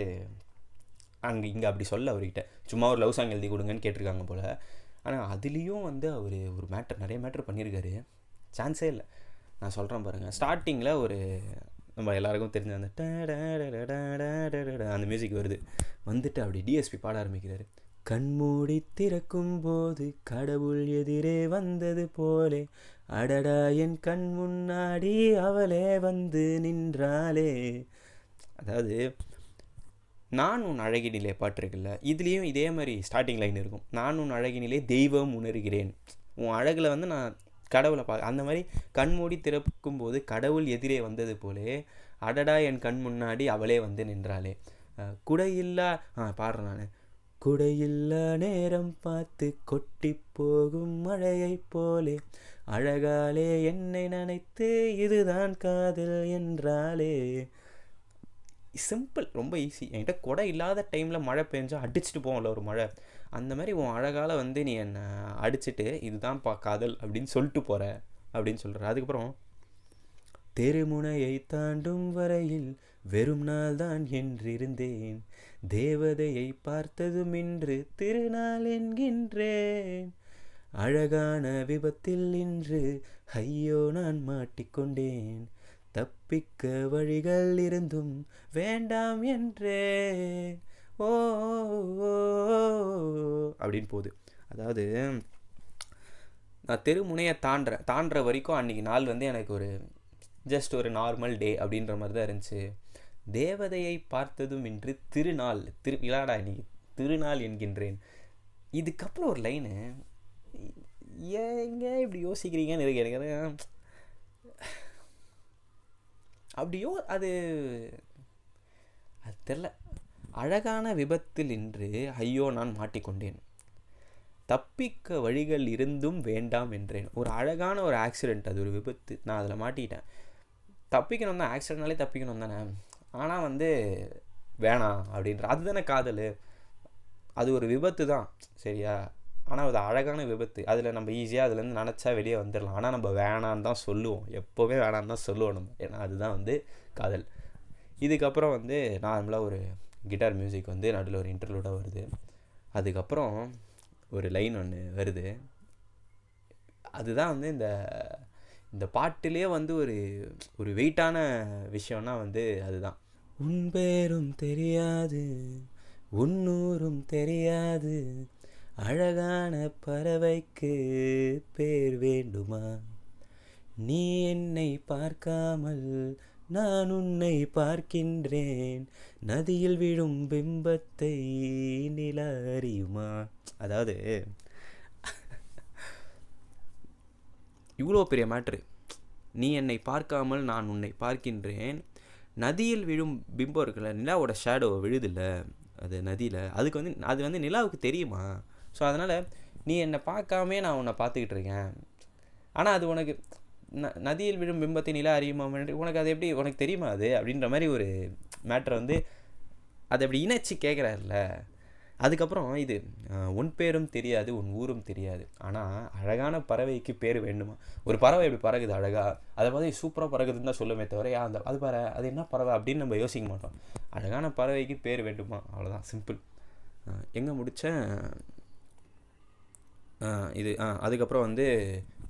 இங்கே அப்படி சொல்ல அவர்கிட்ட சும்மா ஒரு லவ் சாங் எழுதி கொடுங்கன்னு கேட்டிருக்காங்க போல். ஆனால் அதுலேயும் வந்து அவர் ஒரு நிறைய மேட்ரு பண்ணியிருக்காரு, சான்ஸே இல்லை. நான் சொல்கிறேன் பாருங்கள், ஸ்டார்டிங்கில் ஒரு நம்ம எல்லாருக்கும் தெரிஞ்ச அந்த மியூசிக் வருது, வந்துட்டு அப்படி டிஎஸ்பி பாட ஆரம்பிக்கிறாரு. கண்மூடி திறக்கும் போது கடவுள் எதிரே வந்தது போலே, அடடா என் கண் முன்னாடி அவளே வந்து நின்றாளே. அதாவது நான் உன் அழகினிலே பாட்டு இருக்குல்ல, இதுலேயும் இதே மாதிரி ஸ்டார்டிங் லைன் இருக்கும். நான் உன் அழகினிலே தெய்வம் உணர்கிறேன், உன் அழகில் வந்து நான் கடவுளை அந்த மாதிரி கண்மூடி திறக்கும் போது கடவுள் எதிரே வந்தது போலே, அடடா என் கண் முன்னாடி அவளே வந்து நின்றாளே. குடையில்லா பாடுறேன் நான். குடையில்லா நேரம் பார்த்து கொட்டி போகும் மழையை போலே, அழகாலே என்னை நினைத்து இதுதான் காதல் என்றாலே. சிம்பிள், ரொம்ப ஈஸி. என்கிட்ட கொடை இல்லாத டைமில் மழை பெஞ்சால் அடிச்சுட்டு போவோம்ல ஒரு மழை, அந்த மாதிரி உன் அழகால் வந்து நீ என்னை அடிச்சுட்டு இதுதான் காதல் அப்படின்னு சொல்லிட்டு போகிற அப்படின்னு சொல்கிற. அதுக்கப்புறம் தெருமுனையை தாண்டும் வரையில் வெறும் நாள் தான் என்றிருந்தேன், தேவதையை பார்த்ததும் இன்று திருநாள் என்கின்றேன், அழகான விபத்தில் இன்று ஐயோ நான் மாட்டிக்கொண்டேன், தப்பிக்க வழிகள் இருந்தும் வேண்டாம் என்றே ஓ அப்படின்னு போகுது. அதாவது நான் தெருமுனையை தாண்டுற வரைக்கும் அன்றைக்கி நாள் வந்து எனக்கு ஒரு ஜஸ்ட் ஒரு நார்மல் டே அப்படின்ற மாதிரி தான் இருந்துச்சு. தேவதையை பார்த்ததும் இன்று திருநாள் விளாடா இன்னைக்கு திருநாள் என்கின்றேன். இதுக்கப்புறம் ஒரு லைனு ஏங்க இப்படி யோசிக்கிறீங்கன்னு இருக்கு எனக்கு. அப்படியோ அது தெரில. அழகான விபத்தில் இன்று ஐயோ நான் மாட்டிக்கொண்டேன், தப்பிக்க வழிகள் இருந்தும் வேண்டாம் என்றேன். ஒரு அழகான ஒரு ஆக்சிடெண்ட், அது ஒரு விபத்து, நான் அதில் மாட்டிக்கிட்டேன். தப்பிக்கணும் தான், ஆக்சிடென்ட்னாலே தப்பிக்கணும் தானே. ஆனால் வந்து வேணாம் அப்படின்ற அதுதானே காதல். அது ஒரு விபத்து தான் சரியா, ஆனால் அது அழகான விபத்து. அதில் நம்ம ஈஸியாக அதுலேருந்து நினச்சா வெளியே வந்துடலாம். ஆனால் நம்ம வேணான்னு தான் சொல்லுவோம், எப்போவுமே வேணான்னு தான் சொல்லுவோம் நம்ம, ஏன்னா அதுதான் வந்து காதல். இதுக்கப்புறம் வந்து நார்மலாக ஒரு கிட்டார் மியூசிக் வந்து நடுவில் ஒரு இன்டர்லூடாக வருது. அதுக்கப்புறம் ஒரு லைன் ஒன்று வருது. அதுதான் வந்து இந்த பாட்டிலே வந்து ஒரு வெயிட்டான விஷயம்னா வந்து அதுதான். உன் பேரும் தெரியாது உன்னூரும் தெரியாது, அழகான பறவைக்கு பேர் வேண்டுமா, நீ என்னை பார்க்காமல் நான் உன்னை பார்க்கின்றேன், நதியில் விழும் பிம்பத்தை நிலா அறியுமா. அதாவது இவ்வளோ பெரிய மேட்ரு. நீ என்னை பார்க்காமல் நான் உன்னை பார்க்கின்றேன், நதியில் விழும் பிம்பம் இருக்குல்ல, நிலாவோட ஷேடோ விழுதில்ல அது நதியில், அதுக்கு வந்து அது வந்து நிலாவுக்கு தெரியுமா. ஸோ அதனால் நீ என்னை பார்க்காமே நான் உன்னை பார்த்துக்கிட்டு இருக்கேன், ஆனால் அது உனக்கு நதியில் விழும் பிம்பத்தை நிலா அறியுமா, உனக்கு அது எப்படி உனக்கு தெரியுமா அது அப்படின்ற மாதிரி ஒரு மேட்ரை வந்து அதை அப்படி இணைச்சி கேட்குறாருல. அதுக்கப்புறம் இது உன் பேரும் தெரியாது உன் ஊரும் தெரியாது, ஆனால் அழகான பறவைக்கு பேர் வேண்டுமா. ஒரு பறவை எப்படி பறகுது அழகா, அதை பார்த்து சூப்பராக பறகுதுன்னு தான் சொல்லுமே தவிர அது அது என்ன பறவை அப்படின்னு நம்ம யோசிக்க மாட்டோம். அழகான பறவைக்கு பேர் வேண்டுமா, அவ்வளோதான், சிம்பிள். எங்கே முடித்தேன் இது அதுக்கப்புறம் வந்து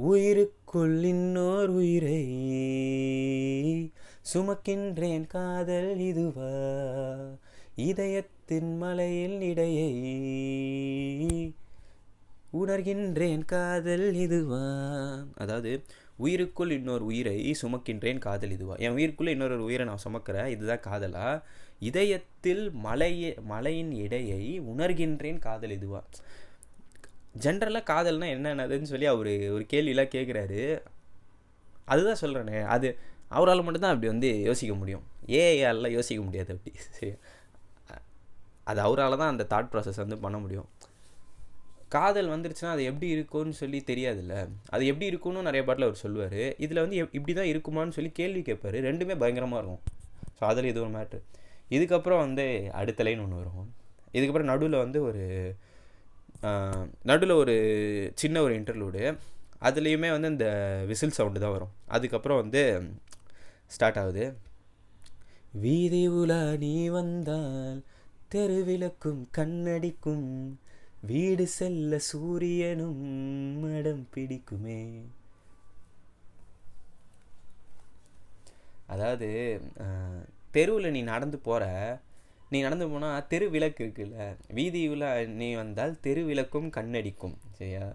உயிருக்குள் இன்னோர் உயிரை சுமக்கின்றேன் காதல் இதுவா, இதயத்தின் மலையில் இடையை உணர்கின்றேன் காதல் இதுவா. அதாவது உயிருக்குள் இன்னொரு உயிரை சுமக்கின்றேன் காதல் இதுவா, என் உயிருக்குள்ளே இன்னொரு உயிரை நான் சுமக்கிறேன், இதுதான் காதலா, இதயத்தில் மலையின் இடையை உணர்கின்றேன் காதல் இதுவா. ஜென்ரலாக காதல்னா என்னென்னதுன்னு சொல்லி அவர் ஒரு கேள்வியெலாம் கேட்குறாரு. அதுதான் சொல்கிறேனே, அது அவரால் மட்டும்தான் அப்படி வந்து யோசிக்க முடியும், ஏஐயாலெலாம் யோசிக்க முடியாது அப்படி. சரி, அது அவரால் தான் அந்த தாட் ப்ராசஸ் வந்து பண்ண முடியும். காதல் வந்துருச்சுன்னா அது எப்படி இருக்கும்னு சொல்லி தெரியாதுல்ல, அது எப்படி இருக்கும்னு நிறைய பாட்டில் அவர் சொல்லுவார். இதில் வந்து இப்படி தான் இருக்குமான்னு சொல்லி கேள்வி கேட்பார், ரெண்டுமே பயங்கரமாக இருக்கும். ஸோ அதில் இது ஒரு மேட்ரு. இதுக்கப்புறம் வந்து அடுத்த லைன் ஒன்று வரும். இதுக்கப்புறம் நடுவில் ஒரு சின்ன ஒரு இன்டர்லூடு, அதுலேயுமே வந்து இந்த விசில் சவுண்டு தான் வரும். அதுக்கப்புறம் வந்து ஸ்டார்ட் ஆகுது. வீதி உலா நீ வந்தால் தெருவிளக்கும் கண்ணடிக்கும், வீடு செல்ல சூரியனும் மடம் பிடிக்குமே. அதாவது தெருவில் நீ நடந்து போனால் தெரு விளக்கு இருக்குல்ல, வீதியில் நீ வந்தால் தெரு விளக்கும் கண்ணடிக்கும் சரியா,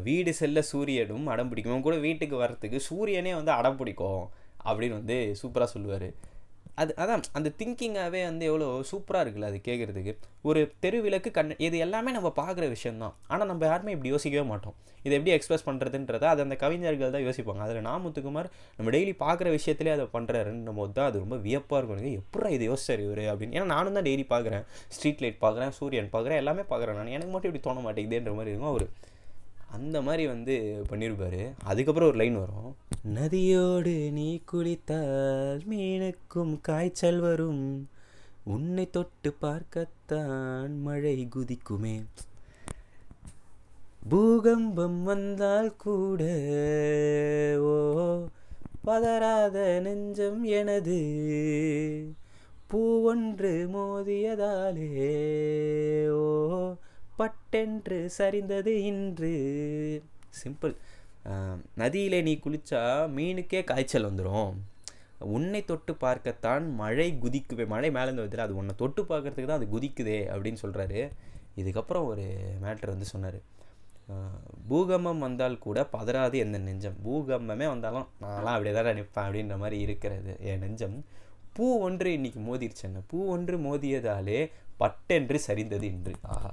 வீடு செல்ல சூரியனும் அடம் பிடிக்கும், கூட வீட்டுக்கு வர்றதுக்கு சூரியனே வந்து அடம் பிடிக்கும் அப்படின்னு வந்து சூப்பராக சொல்லுவார். அதான் அந்த திங்கிங்காகவே வந்து எவ்வளோ சூப்பராக இருக்குல்ல அது கேட்குறதுக்கு. ஒரு தெருவிளக்கு இது எல்லாமே நம்ம பார்க்குற விஷயந்தான், ஆனால் நம்ம யாருமே இப்படி யோசிக்கவே மாட்டோம். இதை எப்படி எக்ஸ்பிரஸ் பண்ணுறதுன்றதை அது அந்த கவிஞர்கள் தான் யோசிப்பாங்க. அதில் நா. முத்துக்குமார் நம்ம டெய்லி பார்க்குற விஷயத்துலேயே அதை பண்ணுறாருன்னும் போது தான் அது ரொம்ப வியப்பாக இருக்கும். எப்படா இது யோசிச்சார் இவர் அப்படின்னு. ஏன்னா நானும் தான் டெய்லி பார்க்குறேன், ஸ்ட்ரீட் லைட் பார்க்குறேன், சூரியன் பார்க்குறேன், எல்லாமே பார்க்குறேன் நான், எனக்கு மட்டும் இப்படி தோண மாட்டேங்குதுன்ற மாதிரி இருக்கும். அவர் அந்த மாதிரி வந்து பண்ணியிருப்பார். அதுக்கப்புறம் ஒரு லைன் வரும். நதியோடு நீ குளித்தால் மீனுக்கும் காய்ச்சல் வரும், உன்னை தொட்டு பார்க்கத்தான் மழை குதிக்குமே. பூகம்பம் வந்தால் கூட ஓ பதறாத நெஞ்சம் எனது, பூவொன்று மோதியதாலே ஓ பட்டென்று சரிந்தது இன்று. சிம்பிள். நதியிலே நீ குளித்தா மீனுக்கே காய்ச்சல் வந்துடும், உன்னை தொட்டு பார்க்கத்தான் மழை குதிக்குவே, மழை மேலேருந்து வருதுல, அது உன்னை தொட்டு பார்க்கறதுக்கு தான் அது குதிக்குதே அப்படின்னு சொல்கிறாரு. இதுக்கப்புறம் ஒரு மேட்ரு வந்து சொன்னார், பூகம்பம் வந்தால் கூட பதறாது எந்த நெஞ்சம், பூகம்பமே வந்தாலும் நான்லாம் அப்படியே தான் நிற்பேன் அப்படின்ற மாதிரி இருக்கிறது என் நெஞ்சம். பூ ஒன்று இன்னைக்கு மோதிருச்சு என்ன, பூ ஒன்று மோதியதாலே பட்டென்று சரிந்தது என்று. ஆஹா,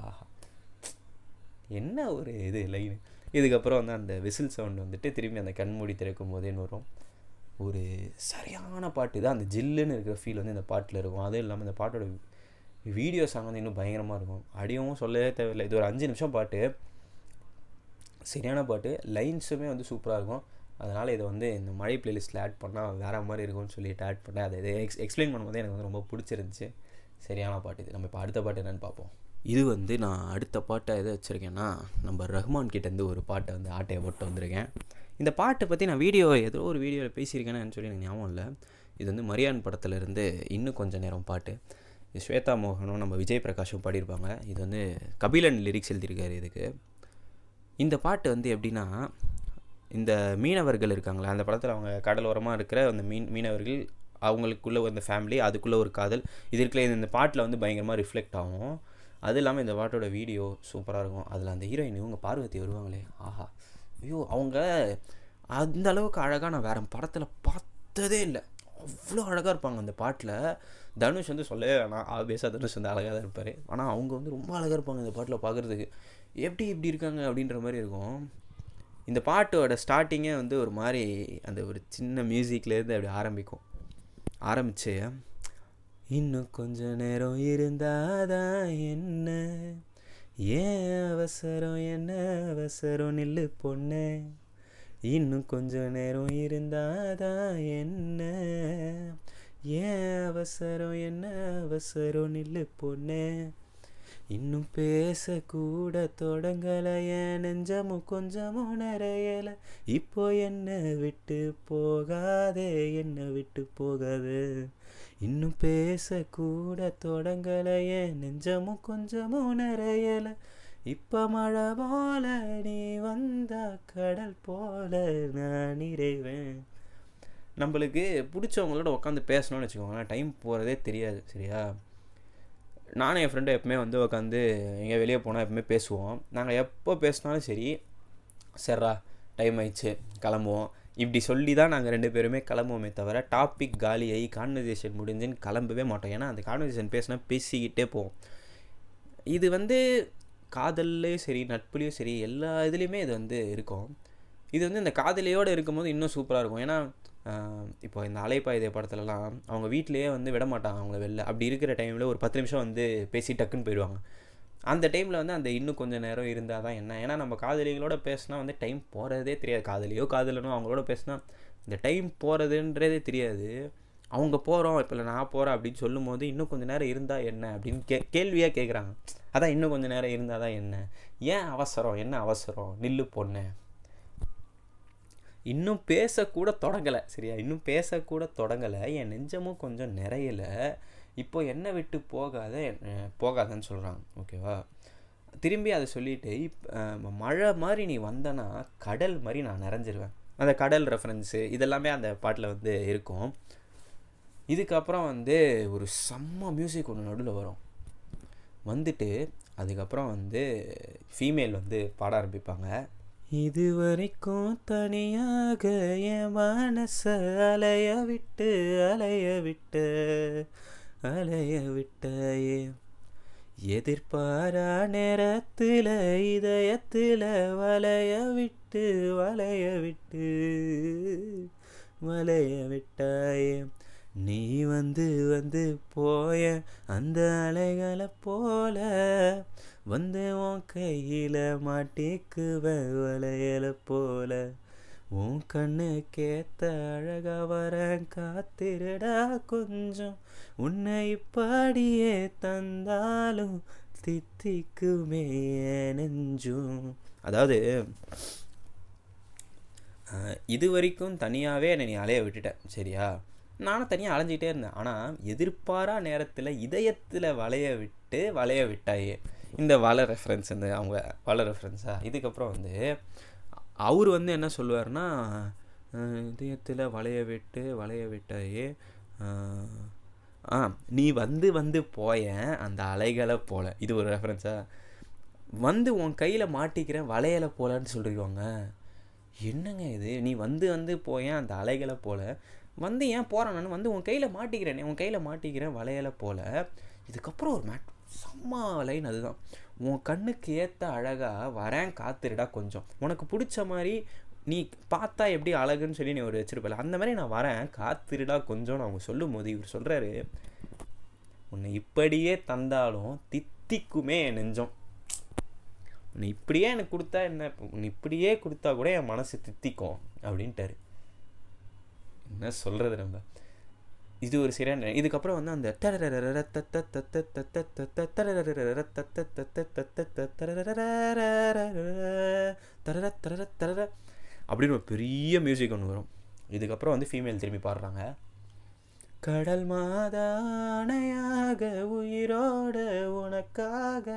என்ன ஒரு இது லைன். இதுக்கப்புறம் வந்து அந்த விசில் சவுண்ட் வந்துட்டு திரும்பி அந்த கண்மூடி திறக்கும் போதேன்னு வரும். ஒரு சரியான பாட்டு தான், அந்த ஜில்லுன்னு இருக்கிற ஃபீல் வந்து இந்த பாட்டில் இருக்கும். அதுவும் இல்லாமல் இந்த பாட்டோட வீடியோ சாங் வந்து இன்னும் பயங்கரமாக இருக்கும். அடியும் சொல்லவே தேவையில்லை. இது ஒரு 5 நிமிஷம் பாட்டு, சரியான பாட்டு. லைன்ஸுமே வந்து சூப்பராக இருக்கும். அதனால் இதை வந்து இந்த மழை பிளேலிஸ்ட்டில் ஆட் பண்ணால் வேறு மாதிரி இருக்கும்னு சொல்லிட்டு ஆட் பண்ணேன். அதை இதை எக்ஸ்பிளைன் பண்ணும்போது எனக்கு வந்து ரொம்ப பிடிச்சிருந்துச்சி. சரியான பாட்டு இது. நம்ம இப்போ அடுத்த பாட்டு என்னென்னு பார்ப்போம். இது வந்து நான் அடுத்த பாட்டை எதை வச்சுருக்கேன்னா, நம்ம ரஹ்மான் கிட்டேருந்து ஒரு பாட்டை வந்து ஆட்டையை போட்டு வந்திருக்கேன். இந்த பாட்டை பற்றி நான் ஏதோ ஒரு வீடியோவில் பேசியிருக்கேன்னு சொல்லி எனக்கு ஞாபகம் இல்லை. இது வந்து மரியான் படத்துலேருந்து இன்னும் கொஞ்சம் நேரம் பாட்டு. இது ஸ்வேதா மோகனும் நம்ம விஜய் பிரகாஷும் பாடியிருப்பாங்க. இது வந்து கபிலன் லிரிக்ஸ் எழுதியிருக்காரு இதுக்கு. இந்த பாட்டு வந்து எப்படின்னா, இந்த மீனவர்கள் இருக்காங்களே, அந்த படத்தில் அவங்க கடலோரமாக இருக்கிற அந்த மீனவர்கள், அவங்களுக்குள்ளே அந்த ஃபேமிலி, அதுக்குள்ளே ஒரு காதல், இது இருக்கிற இந்த பாட்டில் வந்து பயங்கரமாக ரிஃப்ளெக்ட் ஆகும். அது இல்லாமல் இந்த பாட்டோட வீடியோ சூப்பராக இருக்கும். அதில் அந்த ஹீரோயின் இவங்க பார்வதி வருவாங்களே, ஆஹா, ஐயோ, அவங்க அந்த அளவுக்கு அழகாக நான் வேறு படத்தில் பார்த்ததே இல்லை. அவ்வளோ அழகாக இருப்பாங்க அந்த பாட்டில். தனுஷ் வந்து சொல்லவே வேணாம், ஆப்வியஸாக தனுஷ் வந்து அழகாக தான் இருப்பார். ஆனால் அவங்க வந்து ரொம்ப அழகாக இருப்பாங்க இந்த பாட்டில் பார்க்குறதுக்கு. எப்படி இப்படி இருக்காங்க அப்படின்ற மாதிரி இருக்கும். இந்த பாட்டோட ஸ்டார்டிங்கே வந்து ஒரு மாதிரி அந்த ஒரு சின்ன மியூசிக்லேருந்து அப்படி ஆரம்பிச்சு இன்னும் கொஞ்ச நேரம் இருந்தாதான் என்ன, ஏன் அவசரம் என்ன அவசரம் நில்லு பொண்ணு, இன்னும் கொஞ்ச நேரம் இருந்தாதான் என்ன, ஏன் அவசரம் என்ன அவசரம் நில்லு பொண்ணு, இன்னும் பேசக்கூட தொடங்கலை என் நெஞ்சமும் கொஞ்சமும் நிறையலை, இப்போ என்னை விட்டு போகாதே என்னை விட்டு போகாது, இன்னும் பேசக்கூட தொடங்கலை என் நெஞ்சமும் கொஞ்சமும் நிறையலை, இப்போ மழை போல நீ வந்தா கடல் போல நான் நிறைவேன். நம்மளுக்கு பிடிச்சவங்களோட உட்காந்து பேசணும்னு வச்சுக்கோங்களேன், டைம் போகிறதே தெரியாது. சரியா, நானும் என் ஃப்ரெண்டும் எப்பவுமே வந்து உட்காந்து எங்கேயா வெளியே போனால் எப்பவுமே பேசுவோம். நாங்கள் எப்போ பேசினாலும் சரி, சரிடா டைம் ஆயிடுச்சு கிளம்புவோம், இப்படி சொல்லி தான் நாங்கள் 2 பேருமே கிளம்புவோமே தவிர டாபிக் காலியாகி கான்வர்சேஷன் முடிஞ்சுன்னு கிளம்பவே மாட்டோம். ஏன்னா அந்த கான்வர்சேஷன் பேசிக்கிட்டே போவோம். இது வந்து காதல்லையும் சரி நட்புலேயும் சரி எல்லா இதுலேயுமே இது வந்து இருக்கும். இது வந்து இந்த காதலியோடு இருக்கும்போது இன்னும் சூப்பராக இருக்கும். ஏன்னா இப்போ இந்த அலைப்பாயுதே படத்துலலாம் அவங்க வீட்டிலையே வந்து விட மாட்டாங்க அவங்கள வெளில. அப்படி இருக்கிற டைமில் ஒரு 10 நிமிஷம் வந்து பேசி டக்குன்னு போயிடுவாங்க. அந்த டைமில் வந்து அந்த இன்னும் கொஞ்சம் நேரம் இருந்தால் தான் என்ன. ஏன்னா நம்ம காதலிகளோட பேசினா வந்து டைம் போகிறதே தெரியாது. காதலியோ காதலனோ அவங்களோட பேசினா இந்த டைம் போகிறதுன்றதே தெரியாது. அவங்க போகிறோம் இப்போ நான் போகிறேன் அப்படின்னு சொல்லும் போது இன்னும் கொஞ்சம் நேரம் இருந்தால் என்ன அப்படின்னு கேள்வியாக கேட்குறாங்க. அதான் இன்னும் கொஞ்சம் நேரம் இருந்தால் தான் என்ன, ஏன் அவசரம் என்ன அவசரம் நில்லு பொண்ணு, இன்னும் பேசக்கூட தொடங்கலை. சரியா, இன்னும் பேசக்கூட தொடங்கலை, என் நெஞ்சமும் கொஞ்சம் நிறையலை, இப்போ என்னை விட்டு போகாதன்னு சொல்கிறாங்க. ஓகேவா, திரும்பி அதை சொல்லிவிட்டு மழை மாதிரி நீ வந்தனா கடல் மாதிரி நான் நிறைஞ்சிருவேன். அந்த கடல் ரெஃபரன்ஸு இதெல்லாமே அந்த பாட்டில் வந்து இருக்கும். இதுக்கப்புறம் வந்து ஒரு செம்ம மியூசிக் ஒன்று நடுவில் வரும். வந்துட்டு அதுக்கப்புறம் வந்து ஃபீமேல் வந்து பாட ஆரம்பிப்பாங்க. இது வரைக்கும் தனியாக என் மனச அலைய விட்டாயே, எதிர்பாரா நேரத்தில் இதயத்தில் வளைய விட்டாயே, நீ வந்து போய அந்த அலைகளை போல வந்து உன் கையில் மாட்டிக்குவேன் வளையலை போல, உன் கண்ணு கேத்த அழகா வரேன் காத்திருடா கொஞ்சம், உன்னை இப்படியே தந்தாலும் தித்திக்குமே நெஞ்சும். அதாவது இது வரைக்கும் தனியாகவே என்னை நீ அலைய விட்டுட்டேன். சரியா, நானும் தனியாக அலைஞ்சிக்கிட்டே இருந்தேன். ஆனால் எதிர்பாரா நேரத்தில் இதயத்தில் வளைய விட்டாயே, இந்த வலை ரெஃபரன்ஸ், அவங்க வலை ரெஃபரன்ஸா. இதுக்கப்புறம் வந்து அவர் வந்து என்ன சொல்லுவார்னா, இதயத்தில் வளைய விட்டாயே நீ வந்து வந்து போயேன் அந்த அலைகளை போல. இது ஒரு ரெஃபரன்ஸா? வந்து உன் கையில் மாட்டிக்கிறேன் வளையலை போலன்னு சொல்லிடுவாங்க. என்னங்க இது? நீ வந்து வந்து போயேன் அந்த அலைகளை போல, வந்து ஏன் போகிறேன் நான், வந்து உன் கையில் மாட்டிக்கிறேன் வளையலை போல. இதுக்கப்புறம் ஒரு செம்ம லைன் அதுதான். உன் கண்ணுக்கு ஏற்ற அழகாக வரேன் காத்திருடா கொஞ்சம், உனக்கு பிடிச்ச மாதிரி நீ பார்த்தா எப்படி அழகுன்னு சொல்லி நீ ஒரு வச்சிருப்பல, அந்த மாதிரி நான் வரேன் காத்திருடா கொஞ்சம். அவங்க சொல்லும் போது இவர் சொல்கிறாரு, உன்னை இப்படியே தந்தாலும் தித்திக்குமே என் நெஞ்சம், உன்னை இப்படியே எனக்கு கொடுத்தா என்ன, உன்னை இப்படியே கொடுத்தா கூட என் மனசு தித்திக்கும் அப்படின்ட்டாரு. என்ன சொல்கிறது நம்ம. இது ஒரு சரியான. இதுக்கப்புறம் வந்து அந்த அப்படின்னு ஒரு பெரிய மியூசிக் ஒன்று வரும். இதுக்கப்புறம் வந்து ஃபீமேல் திரும்பி பாடுறாங்க. கடல் மாதானையாக உயிரோட உனக்காக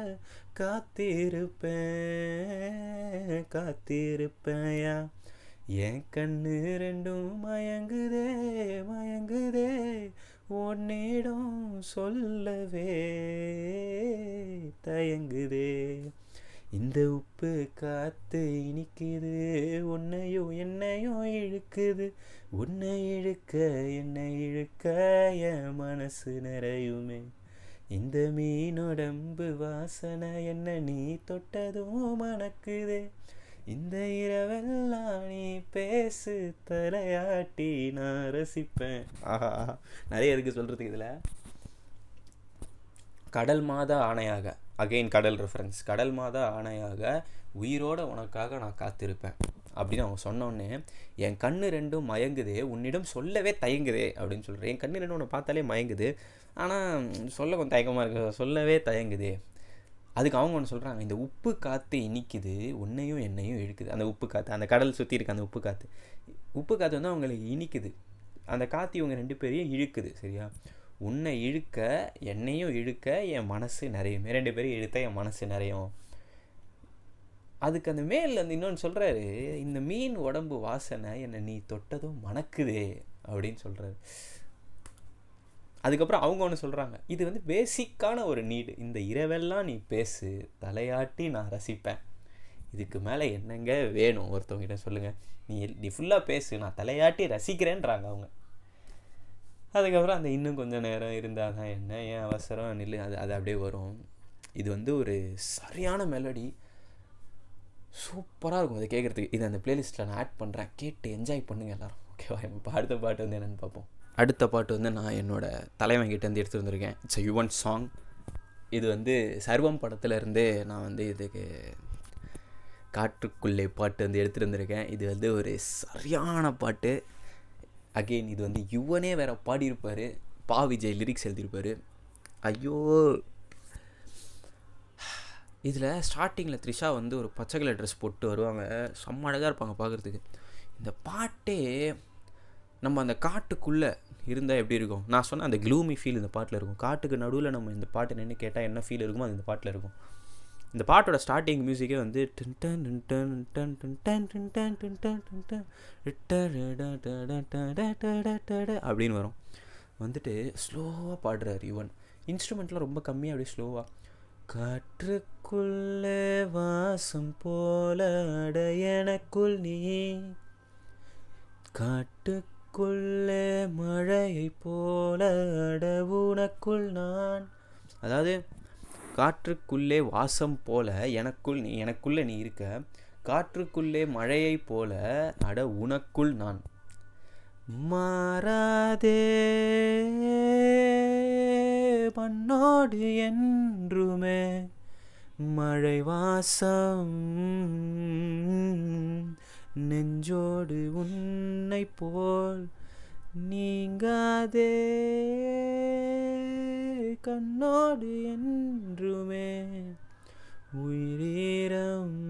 காத்திருப்பேயா, என் கண்ணு ரெண்டும் மயங்குதே உன்னிடம் சொல்லவே தயங்குதே, இந்த உப்பு காத்து இனிக்குது உன்னையும் என்னையும் இழுக்குது, உன்னை இழுக்க என்னை இழுக்க என் மனசு நிறையுமே, இந்த மீனுடம்பு வாசனை என்ன நீ தொட்டதும் மணக்குதே, இந்த இரவெல்லாம் நீ பேசு தலையாட்டி நான் ரசிப்பேன். ஆஹா, நிறைய இருக்குது சொல்கிறதுக்கு. இதில் கடல் மாதா ஆணையாக, அகெயின் கடல் ரெஃபரன்ஸ், கடல் மாதா ஆணையாக உயிரோடு உனக்காக நான் காத்திருப்பேன் அப்படின்னு அவங்க சொன்னோடனே, என் கண்ணு ரெண்டும் மயங்குதே உன்னிடம் சொல்லவே தயங்குதே அப்படின்னு சொல்கிறேன். என் கண்ணு ரெண்டும் உன்னை பார்த்தாலே மயங்குது, ஆனால் சொல்ல கொஞ்சம் தயக்கமாக இருக்குது, சொல்லவே தயங்குதே. அதுக்கு அவங்க ஒன்று சொல்கிறாங்க, இந்த உப்பு காற்று இனிக்குது உன்னையும் என்னையும் இழுக்குது. அந்த உப்பு காற்று, அந்த கடல் சுற்றி இருக்க அந்த உப்பு காற்று வந்து அவங்களுக்கு இனிக்குது, அந்த காற்று இவங்க ரெண்டு பேரையும் இழுக்குது. சரியா? உன்னை இழுக்க என்னையும் இழுக்க என் மனசு நிறையும், ரெண்டு பேரும் இழுத்த என் மனசு நிறையும். அதுக்கு அந்த மேல் அந்த இன்னொன்று சொல்கிறாரு, இந்த மீன் உடம்பு வாசனை என்னை நீ தொட்டதும் மணக்குதே அப்படின்னு சொல்கிறாரு. அதுக்கப்புறம் அவங்க ஒன்று சொல்கிறாங்க, இது வந்து பேசிக்கான ஒரு நீடு, இந்த இரவெல்லாம் நீ பேசு தலையாட்டி நான் ரசிப்பேன், இதுக்கு மேலே என்னங்க வேணும் ஒருத்தவங்கிட்ட சொல்லுங்கள், நீ ஃபுல்லாக பேசு நான் தலையாட்டி ரசிக்கிறேன்றாங்க அவங்க. அதுக்கப்புறம் அந்த இன்னும் கொஞ்சம் நேரம் இருந்தால் தான் என்ன, ஏன் அவசரம் நில்லு, அது அப்படியே வரும். இது வந்து ஒரு சரியான மெலடி, சூப்பராக இருக்கும் அதை கேட்குறதுக்கு. இது அந்த பிளேலிஸ்ட்டில் நான் ஆட் பண்ணுறேன், கேட்டு என்ஜாய் பண்ணுங்கள் எல்லோரும். ஓகேவா? இப்போ அடுத்த பாட்டு வந்து என்னென்னு பார்ப்போம். அடுத்த பாட்டு வந்து நான் என்னோடய தலைவன்கிட்ட வந்து எடுத்துகிட்டு வந்திருக்கேன். It's Yuvan song. இது வந்து சர்வம் படத்துலேருந்தே நான் வந்து இதுக்கு காற்றுக்குள்ளே பாட்டு வந்து எடுத்துகிட்டு வந்திருக்கேன். இது வந்து ஒரு சரியான பாட்டு. அகெயின் இது வந்து யுவனே வேறு பாடியிருப்பார், பா விஜய் லிரிக்ஸ் எழுதியிருப்பார். ஐயோ, இதில் ஸ்டார்டிங்கில் த்ரிஷா வந்து ஒரு பச்சை கலர் ட்ரெஸ் போட்டு வருவாங்க, செம்ம அழகாக இருப்பாங்க பார்க்குறதுக்கு. இந்த பாட்டே நம்ம அந்த காட்டுக்குள்ளே இருந்தால் எப்படி இருக்கும், நான் சொன்ன அந்த க்ளூமி ஃபீல் இந்த பாட்டில் இருக்கும். காட்டுக்கு நடுவில் நம்ம இந்த பாட்டை நின்று கேட்டால் என்ன ஃபீல் இருக்குமோ அது இந்த பாட்டில் இருக்கும். இந்த பாட்டோட ஸ்டார்டிங் மியூசிக்கே வந்து அப்படின்னு வரும். வந்துட்டு ஸ்லோவாக பாடுறார் யுவன், இன்ஸ்ட்ருமெண்ட்லாம் ரொம்ப கம்மியாக அப்படியே ஸ்லோவாக. காற்றுக்குள்ளே வாசம் போல அடையனக்குள் நீ, காட்டுக்குள்ளே மழையை போல அடவுனக்குள் நான். அதாவது காற்றுக்குள்ளே வாசம் போல எனக்குள்ளே நீ இருக்க, காற்றுக்குள்ளே மழையை போல அட உனக்குள் நான், மாறாதே மண்ணோடு என்றுமே மழை வாசம், நெஞ்சோடு உன்னை போல் நீங்காதே கண்ணோடு என்றுமே உயிரீரம்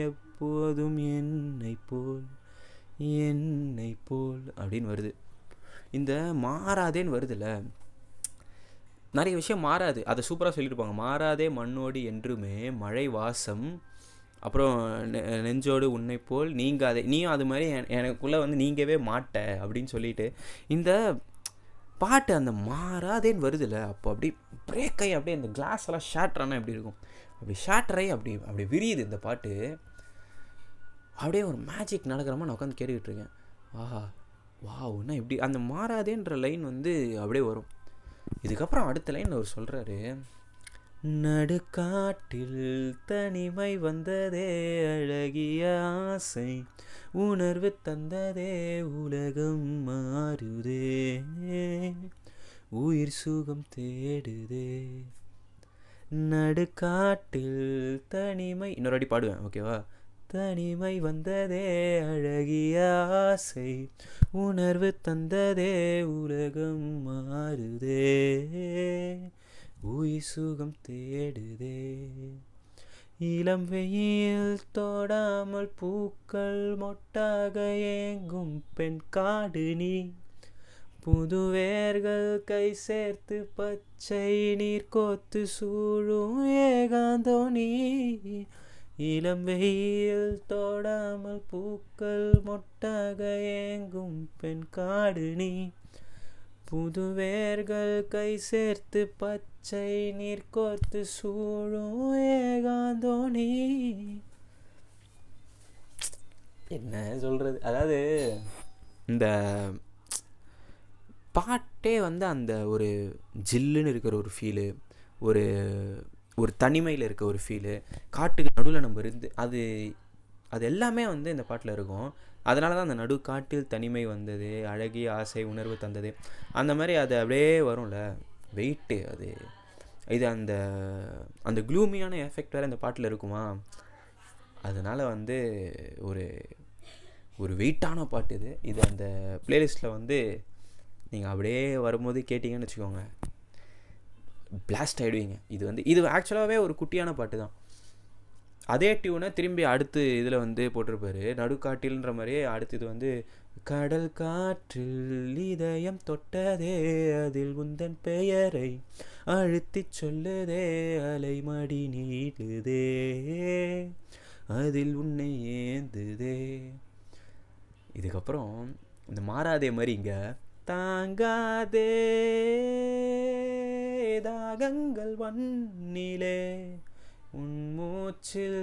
எப்போதும் என்னை போல் அப்படின்னு வருது. இந்த மாறாதேன்னு வருதுல்ல, நிறைய விஷயம் மாறாது, அதை சூப்பராக சொல்லியிருப்பாங்க. மாறாதே மண்ணோடு என்றுமே மழை வாசம் அப்புறம் நெஞ்சோடு உன்னை போல் நீங்காதே, நீயும் அது மாதிரி எனக்குள்ளே வந்து நீங்கவே மாட்ட அப்படின்னு சொல்லிட்டு இந்த பாட்டு அந்த மாறாதேன்னு வருதுல்ல, அப்போ அப்படி பிரேக் ஆகி அப்படியே அந்த கிளாஸ் எல்லாம் ஷேட்டரானா எப்படி இருக்கும், அப்படி ஷேட்டராகி அப்படி அப்படி விரியுது இந்த பாட்டு. அப்படியே ஒரு மேஜிக் நடக்கிறமா நான் உட்காந்து கேட்டுக்கிட்டு இருக்கேன். ஆஹா வாவுன்னா இப்படி அந்த மாறாதேன்ற லைன் வந்து அப்படியே வரும். இதுக்கப்புறம் அடுத்த லைன் அவர் சொல்கிறாரு, நடுக்காட்டில் தனிமை வந்ததே அழகிய ஆசை உணர்வு தந்ததே உலகம் மாறுதே உயிர் சுகம் தேடுதே. நடுக்காட்டில் தனிமை, இன்னொரு அடி பாடுவேன் ஓகேவா. தனிமை வந்ததே அழகிய ஆசை உணர்வு தந்ததே உலகம் மாறுதே உயிர் சுகம் தேடுதே. இளம் வெயில் தொடாமல் பூக்கள் மொட்டாக ஏங்கும் பெண் காடு நீ, புது வேர்கள் கை சேர்த்து பச்சை நீர் கோத்து சூழும் ஏகாந்தோ நீ. இளம் வெயில் தொடாமல் பூக்கள் மொட்டாக ஏங்கும் பெண் காடு நீ, புது வேர்கள் கை சேர்த்து பச்சை நீர் கோர்த்து சூழும் ஏகாந்தோ நீ. என்ன சொல்கிறது, அதாவது இந்த பாட்டே வந்து அந்த ஒரு ஜில்லுன்னு இருக்கிற ஒரு ஃபீலு, ஒரு ஒரு தனிமையில் இருக்க ஒரு ஃபீலு, காட்டுக்கு நடுவில் நம்ம இருந்து அது அது எல்லாமே வந்து இந்த பாட்டில் இருக்கும். அதனால தான் அந்த நடு காட்டில் தனிமை வந்தது அழகிய ஆசை உணர்வு தந்தது அந்த மாதிரி அது அப்படியே வரும்ல வெயிட்டு. அது இது அந்த அந்த க்ளூமியான எஃபெக்ட் வேறு இந்த பாட்டில் இருக்குமா, அதனால் வந்து ஒரு ஒரு வெயிட்டான பாட்டு இது. இது அந்த ப்ளேலிஸ்ட்டில் வந்து நீங்கள் அப்படியே வரும்போது கேட்டிங்கன்னு வச்சுக்கோங்க, பிளாஸ்ட் ஆகிடுவீங்க. இது வந்து இது ஆக்சுவலாகவே ஒரு குட்டியான பாட்டு தான். அதே டியூனை திரும்பி அடுத்து இதில் வந்து போட்டிருப்பாரு நடுக்காட்டில்ன்ற மாதிரியே. அடுத்து இது வந்து கடல் காற்றில் இதயம் தொட்டதே அதில் உந்தன் பெயரை அழுத்தி சொல்லுதே அலைமடி நீடுதே அதில் உன்னை ஏந்துதே. இதுக்கப்புறம் இந்த மாறாதே மாதிரி இங்கே தாங்காதே தாகங்கள் வன்னிலே உன் மூச்சில்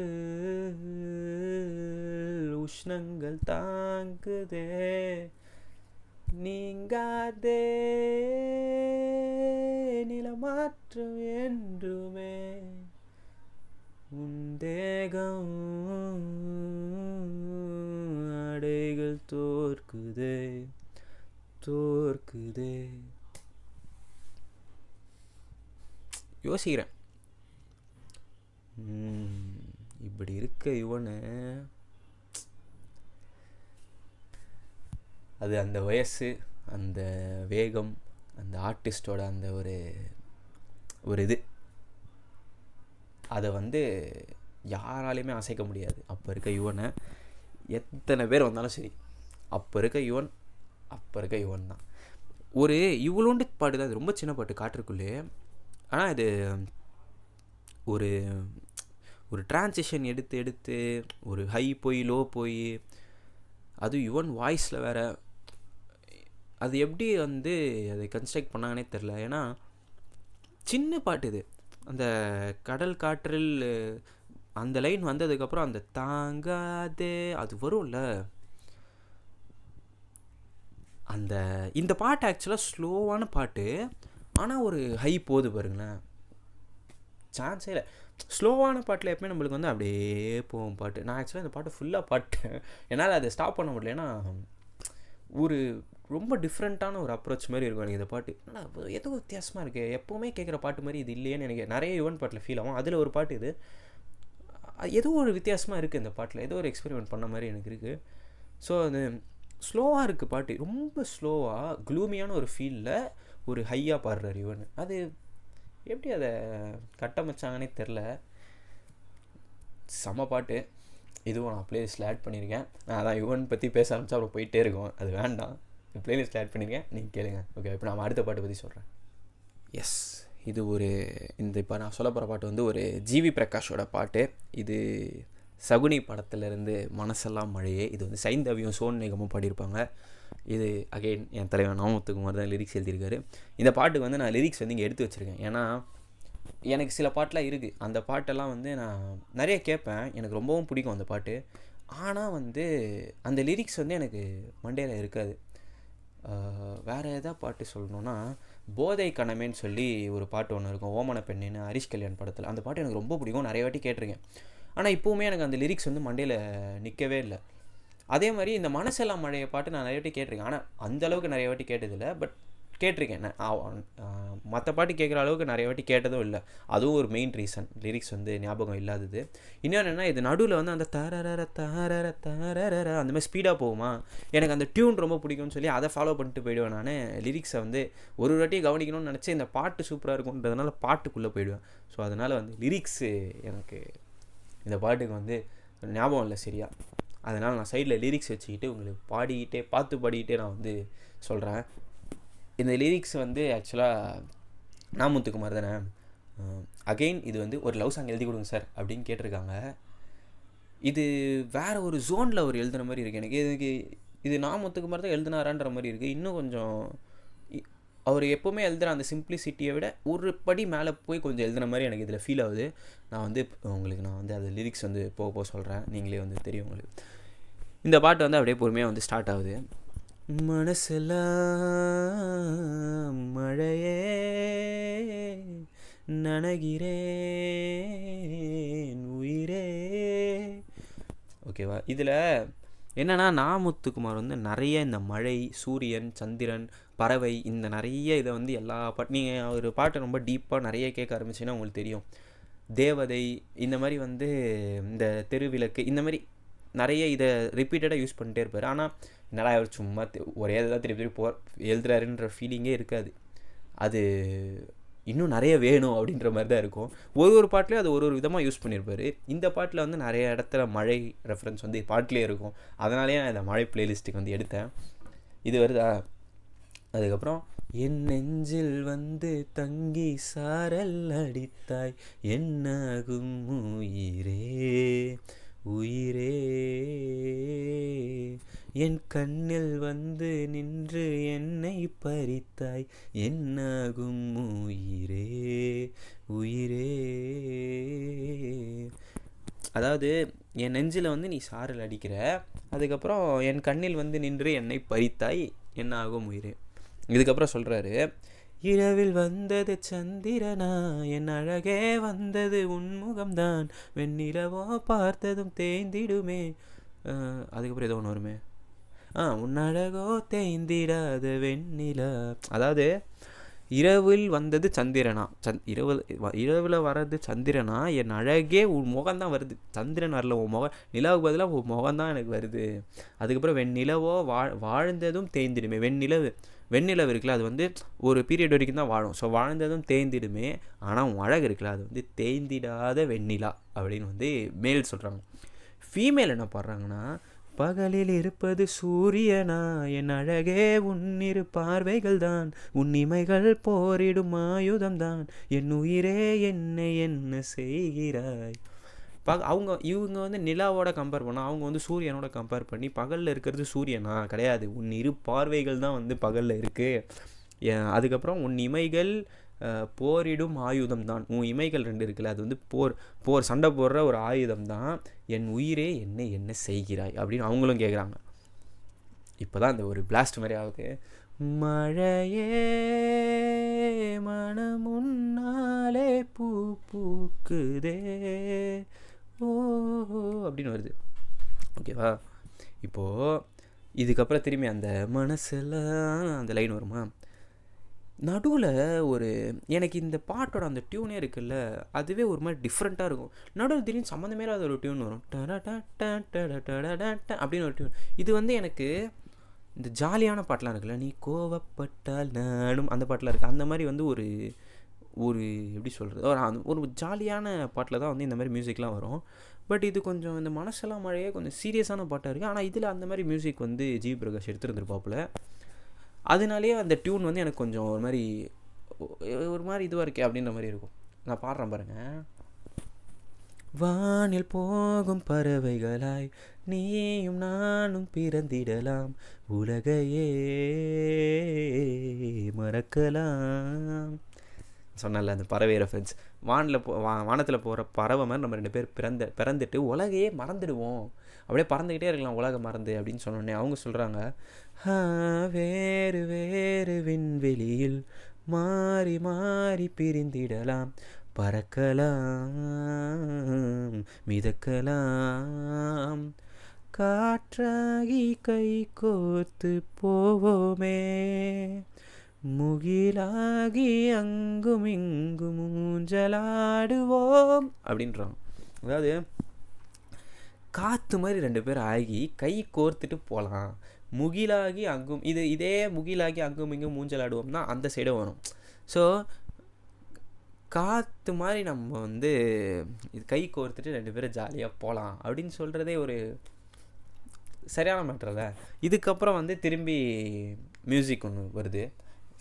உஷ்ணங்கள் தாங்குதே நீங்காதே நிலமாற்றம் என்றுமே உன் தேகம் அடைகள் தோற்குதே தோற்குதே. யோசிக்கிறேன், இப்படி இருக்க இவனு அது அந்த வயசு அந்த வேகம் அந்த ஆர்டிஸ்டோட அந்த ஒரு இது அதை வந்து யாராலையுமே அசைக்க முடியாது. அப்போ இருக்க யுவனை எத்தனை பேர் வந்தாலும் சரி, அப்போ இருக்க யுவன் தான். ஒரு இவ்வளோண்டு பாட்டு தான், அது ரொம்ப சின்ன பாட்டு காற்றுக்குள்ளே. ஆனால் இது ஒரு ஒரு டிரான்சிஷன் எடுத்து ஒரு ஹை போய் லோ போய், அது யுவன் வாய்ஸில் வேறு. அது எப்படி வந்து அதை கன்ஸ்ட்ரக்ட் பண்ணாங்கன்னே தெரில. ஏன்னா சின்ன பாட்டு இது. அந்த கடல் காற்றில் அந்த லைன் வந்ததுக்கப்புறம் அந்த தாங்காதே அது வரும்ல, அந்த இந்த பாட்டு ஆக்சுவலாக ஸ்லோவான பாட்டு, ஆனால் ஒரு ஹை போகுது பாருங்களேன், சான்ஸே இல்லை. ஸ்லோவான பாட்டில் எப்பவுமே நம்மளுக்கு வந்து அப்படியே போகும் பாட்டு. நான் ஆக்சுவலாக இந்த பாட்டு ஃபுல்லாக பாட்டேன், என்னால் அதை ஸ்டாப் பண்ண முடியல. ஏன்னா ஒரு ரொம்ப டிஃப்ரெண்ட்டான ஒரு அப்ரோச் மாதிரி இருக்கும் எனக்கு இந்த பாட்டு. ஆனால் ஏதோ வித்தியாசமாக இருக்குது, எப்போவுமே கேட்குற பாட்டு மாதிரி இது இல்லையேன்னு எனக்கு நிறைய யுவன் பாட்டில் ஃபீல் ஆகும். அதில் ஒரு பாட்டு இது, ஏதோ ஒரு வித்தியாசமாக இருக்குது இந்த பாட்டில், ஏதோ ஒரு எக்ஸ்பெரிமெண்ட் பண்ண மாதிரி எனக்கு இருக்குது. ஸோ அது ஸ்லோவாக இருக்குது பாட்டு, ரொம்ப ஸ்லோவாக க்ளூமியான ஒரு ஃபீலில் ஒரு ஹையாக பாடுறார் யுவன். அது எப்படி அதை கட்டமைச்சாங்கன்னே தெரில. செம பாட்டு. இதுவும் நான் ப்ளேலிஸ்ட்டில் ஆட் பண்ணியிருக்கேன். நான் அதான் யுவன் பற்றி பேச ஆரம்பித்தா அப்புறம் போயிட்டே இருக்கும், அது வேண்டாம். ப்ளேலிஸ்ட்டில் ஆட் பண்ணியிருக்கேன், நீங்கள் கேளுங்க. ஓகே, இப்போ நான் அடுத்த பாட்டை பற்றி சொல்கிறேன். எஸ், இது ஒரு இந்த இப்போ நான் சொல்ல போகிற பாட்டு வந்து ஒரு ஜிவி பிரகாஷோட பாட்டு. இது சகுனி படத்துலேருந்து மனசெல்லாம் மழையே. இது வந்து சைந்தவியும் சோன் நிகமும் பாடியிருப்பாங்க. இது அகெயின் என் தலைவன் நாமத்துக்குமார் தான் லிரிக்ஸ் எழுதியிருக்காரு. இந்த பாட்டுக்கு வந்து நான் லிரிக்ஸ் வந்து இங்கே எடுத்து வச்சுருக்கேன். ஏன்னா எனக்கு சில பாட்டெலாம் இருக்குது. அந்த பாட்டெல்லாம் வந்து நான் நிறைய கேட்பேன். எனக்கு ரொம்பவும் பிடிக்கும் அந்த பாட்டு. ஆனால் வந்து அந்த லிரிக்ஸ் வந்து எனக்கு மண்டையில் இருக்காது. வேறு எதாவது பாட்டு சொல்லணுன்னா, போதை கணமேன்னு சொல்லி ஒரு பாட்டு ஒன்று இருக்கும், ஓமன பெண்ணுன்னு, ஹரிஷ் கல்யாண் படத்தில். அந்த பாட்டு எனக்கு ரொம்ப பிடிக்கும், நிறைய வாட்டி கேட்டிருக்கேன். ஆனால் இப்போவுமே எனக்கு அந்த லிரிக்ஸ் வந்து மண்டையில் நிற்கவே இல்லை. அதே மாதிரி இந்த மனசெல்லாம் மழைய பாட்டு நான் நிறைய வாட்டி கேட்டிருக்கேன். ஆனால் அந்தளவுக்கு நிறைய வாட்டி கேட்டதில்லை. பட் கேட்டிருக்கேன். மற்ற பாட்டு கேட்குற அளவுக்கு நிறைய வாட்டி கேட்டதும் இல்லை. அதுவும் ஒரு மெயின் ரீசன், லிரிக்ஸ் வந்து ஞாபகம் இல்லாதது. இன்னொன்று என்ன, இது நடுவில் வந்து அந்த தரர தரர தரர அந்த மாதிரி ஸ்பீடாக போகுமா, எனக்கு அந்த டியூன் ரொம்ப பிடிக்கும்னு சொல்லி அதை ஃபாலோ பண்ணிட்டு போயிடுவேன். நான் லிரிக்ஸை வந்து ஒரு வாட்டி கவனிக்கணும்னு நினச்சி இந்த பாட்டு சூப்பராக இருக்குன்றதுனால பாட்டுக்குள்ளே போயிடுவேன். ஸோ அதனால் வந்து லிரிக்ஸு எனக்கு இந்த பாட்டுக்கு வந்து ஞாபகம் இல்லை சரியா. அதனால் நான் சைடில் லிரிக்ஸ் வச்சுக்கிட்டு உங்களுக்கு பாடிக்கிட்டே பாடிக்கிட்டே நான் வந்து சொல்கிறேன். இந்த லிரிக்ஸ் வந்து ஆக்சுவலாக நாமுத்துக்குமார் தானே. அகெயின் இது வந்து ஒரு லவ் சாங் எழுதி கொடுங்க சார் அப்படின்னு கேட்டிருக்காங்க. இது வேறு ஒரு ஜோனில் அவர் எழுதுன மாதிரி இருக்குது எனக்கு. இது நாமுத்துக்குமார் தான் எழுதினாரான்ற மாதிரி இருக்குது. இன்னும் கொஞ்சம் அவர் எப்போவுமே எழுதுகிற அந்த சிம்பிளிசிட்டியை விட ஒரு படி மேலே போய் கொஞ்சம் எழுதுன மாதிரி எனக்கு இதில் ஃபீல் ஆகுது. நான் வந்து நான் வந்து அது லிரிக்ஸ் வந்து போக சொல்கிறேன், நீங்களே வந்து தெரியும் உங்களுக்கு. இந்த பாட்டு வந்து அப்படியே பொறுமையாக வந்து ஸ்டார்ட் ஆகுது. மனசெல்லாம் மழையே நனகிறேன் உயிரே. ஓகேவா. இதில் என்னென்னா நாமுத்துக்குமார் வந்து நிறைய இந்த மழை, சூரியன், சந்திரன், பறவை, இந்த நிறைய இதை வந்து எல்லா பாட்டு நீங்கள் ஒரு பாட்டை ரொம்ப டீப்பாக நிறைய கேட்க ஆரம்பிச்சிங்கன்னா உங்களுக்கு தெரியும். தேவதை, இந்த மாதிரி வந்து இந்த தெருவிளக்கு, இந்த மாதிரி நிறைய இதை ரிப்பீட்டடாக யூஸ் பண்ணிட்டே இருப்பார். ஆனால் என்னடா அவர் சும்மா ஒரே தான் திருப்பி எழுதுறாருன்ற ஃபீலிங்கே இருக்காது. அது இன்னும் நிறைய வேணும் அப்படின்ற மாதிரி தான் இருக்கும். ஒரு பாட்டிலையும் அது ஒரு விதமாக யூஸ் பண்ணியிருப்பார். இந்த பாட்டில் வந்து நிறைய இடத்துல மழை ரெஃபரன்ஸ் வந்து பாட்டிலே இருக்கும். அதனாலேயே நான் இந்த மழை பிளேலிஸ்ட்டுக்கு வந்து எடுத்தேன். இது வருதா. அதுக்கப்புறம் என் நெஞ்சில் வந்து தங்கி சாரல் அடித்தாய் என்னாகும் உயிரே உயிரே, என் கண்ணில் வந்து நின்று என்னை பறித்தாய் என்னாகும் உயிரே உயிரே. அதாவது என் நெஞ்சில் வந்து நீ சாரல் அடிக்கிற, அதுக்கப்புறம் என் கண்ணில் வந்து நின்று என்னை பறித்தாய் என்னாகும் உயிரே. இதுக்கப்புறம் சொல்கிறாரு, இரவில் வந்தது சந்திரனா என் அழகே வந்தது உன்முகம்தான் வெண்ணிலவோ பார்த்ததும் தேய்ந்திடுமே. அதுக்கப்புறம் ஏதோ ஒன்று வருமே, உன் அழகோ தேய்ந்திடாத வெண்ணிலா. அதாவது இரவில் வந்தது சந்திரனா, இரவில் வர்றது சந்திரனா, என் அழகே உன் முகம்தான் வருது. சந்திரன் வரல, உன் முகம், நிலவுக்கு பதிலாக உன் முகம்தான் எனக்கு வருது. அதுக்கப்புறம் வெண்ணிலவோ வாழ்ந்ததும் தேய்ந்திடுமே. வெண்ணிலவு இருக்குல்ல, அது வந்து ஒரு பீரியட் வரைக்கும் தான் வாழும். ஸோ வாழ்ந்ததும் தேய்ந்திடுமே. ஆனால் உன் அழகு இருக்குல்ல, அது வந்து தேய்ந்திடாத வெண்ணிலா அப்படின்னு வந்து மேல் சொல்கிறாங்க. ஃபீமேல் என்ன பாடுறாங்கன்னா, பகலில் இருப்பது சூரியனா என் அழகே உன்னிரு பார்வைகள் தான் உன் இமைகள் போரிடும் ஆயுதம்தான் என் உயிரே என்னை என்ன செய்கிறாய். இவங்க வந்து நிலாவோட கம்பேர் பண்ணால், அவங்க வந்து சூரியனோட கம்பேர் பண்ணி பகலில் இருக்கிறது சூரியனா கிடையாது, உன் இரு பார்வைகள் தான் வந்து பகலில் இருக்குது. அதுக்கப்புறம் உன் இமைகள் போரிடும் ஆயுதம் தான், உன் இமைகள் 2 இருக்குல்ல, அது வந்து போர் சண்டை போடுற ஒரு ஆயுதம் தான். என் உயிரே என்னை என்ன செய்கிறாய் அப்படின்னு அவங்களும் கேட்குறாங்க. இப்போ தான் அந்த ஒரு பிளாஸ்ட் மாதிரி ஆகுது. மழையே மனமுன்னாலே பூ பூக்குதே ஓ அப்படின்னு வருது. ஓகேவா. இப்போது இதுக்கப்புறம் திரும்பி அந்த மனசெல்லாம் அந்த லைன் வருமா. நடுவில் ஒரு எனக்கு இந்த பாட்டோட அந்த டியூனே இருக்குல்ல, அதுவே ஒரு மாதிரி டிஃப்ரெண்ட்டாக இருக்கும். நடுவில் திடீர்னு சம்மந்தமே இல்லாத ஒரு டியூன் வரும், அப்படின்னு ஒரு டியூன். இது வந்து எனக்கு இந்த ஜாலியான பாட்டெலாம் இருக்குல்ல, நீ கோவப்பட்டால் நானும், அந்த பாட்டெலாம் இருக்குது. அந்த மாதிரி வந்து ஒரு எப்படி சொல்கிறது, ஒரு ஜாலியான பாட்டில் தான் வந்து இந்த மாதிரி மியூசிக்லாம் வரும். பட் இது கொஞ்சம் இந்த மனசெல்லாம் மழையே கொஞ்சம் சீரியஸான பாட்டாக இருக்குது. ஆனால் இதில் அந்த மாதிரி மியூசிக் வந்து ஜி பிரகாஷ் எடுத்துருந்துருப்பாப்புல. அதனாலேயே அந்த டியூன் வந்து எனக்கு கொஞ்சம் ஒரு மாதிரி இதுவாக இருக்கே அப்படின்ற மாதிரி இருக்கும். நான் பாடுறேன் பாருங்கள். வானில் போகும் பறவைகளாய் நீயும் நானும் பிறந்திடலாம், உலகையே மறக்கலாம். சொன்னல அந்த பறவை ரெஃபரன்ஸ். வானத்தில் போகிற பறவை மாதிரி நம்ம 2 பேர் பிறந்துட்டு உலகையே மறந்துடுவோம், அப்படியே பறந்துக்கிட்டே இருக்கலாம் உலகம் மறந்து அப்படின்னு சொன்னோடனே அவங்க சொல்கிறாங்க, வேறு வேறு விண்வெளியில் மாறி மாறி பிரிந்திடலாம், பறக்கலாம் மிதக்கலாம், காற்றாகி கை கோர்த்து போவோமே, முகிலாகி அங்கும் இங்கும் ஊஞ்சலாடுவோம் அப்படின்றாங்க. அதாவது காற்று மாதிரி 2 பேர் ஆகி கை கோர்த்துட்டு போகலாம், முகிலாகி அங்கும் இதே முகிலாகி அங்கும் இங்கும் ஊஞ்சலாடுவோம்னா அந்த சைடு வரும். ஸோ காற்று மாதிரி நம்ம இது கை கோர்த்துட்டு 2 பேரும் ஜாலியாக போகலாம் அப்படின்னு சொல்கிறதே ஒரு சரியான மேட்டரில். இதுக்கப்புறம் திரும்பி மியூசிக் ஒன்று வருது,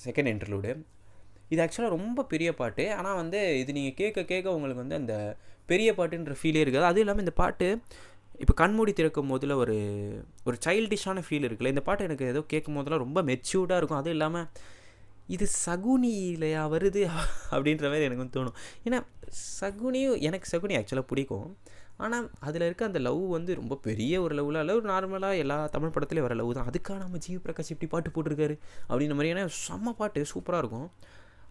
செகண்ட் இன்டர்லூடு. இது ஆக்சுவலாக ரொம்ப பெரிய பாட்டு. ஆனால் இது நீங்கள் கேட்க கேட்க உங்களுக்கு அந்த பெரிய பாட்டுன்ற ஃபீலே இருக்காது. அதுவும் இல்லாமல் இந்த பாட்டு இப்போ கண்மூடி திறக்கும் போதில் ஒரு சைல்டிஷான ஃபீல் இருக்குல்ல. இந்த பாட்டு எனக்கு ஏதோ கேட்கும் போதெல்லாம் ரொம்ப மெச்சூர்டாக இருக்கும். அதுவும் இல்லாமல் இது சகுனிலையா வருது அப்படின்ற மாதிரி எனக்கு தோணும். ஏன்னா எனக்கு சகுனி ஆக்சுவலாக பிடிக்கும். ஆனால் அதில் இருக்க அந்த லவ் ரொம்ப பெரிய ஒரு லவ் நார்மலாக எல்லா தமிழ் படத்துலேயும் வர லவ் தான். அதுக்காக நம்ம ஜிவி பிரகாஷ் இப்படி பாட்டு போட்டிருக்காரு அப்படின்ற மாதிரி. ஏன்னா செம்ம பாட்டு சூப்பராக இருக்கும்.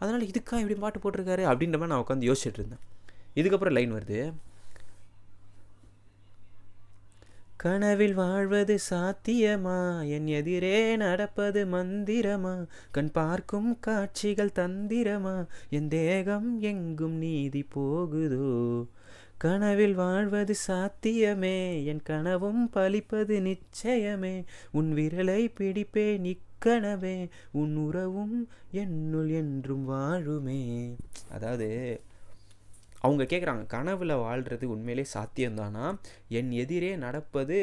அதனால் இதுக்காக இப்படி பாட்டு போட்டிருக்காரு அப்படின்ற மாதிரி நான் உட்காந்து யோசிச்சுட்டு இருந்தேன். இதுக்கப்புறம் லைன் வருது, கனவில் வாழ்வது சாத்தியமா, என் எதிரே நடப்பது மந்திரமா, கண் பார்க்கும் காட்சிகள் தந்திரமா, என் தேகம் எங்கும் நீதி போகுதோ, கனவில் வாழ்வது சாத்தியமே, என் கனவும் பலிப்பது நிச்சயமே, உன் விரலை பிடிப்பே நிக்கனவே, உன் உறவும் என்னுள் என்றும் வாழுமே. அதாவது அவங்க கேட்குறாங்க, கனவில் வாழ்கிறது உண்மையிலே சாத்தியம்தானா, என் எதிரே நடப்பது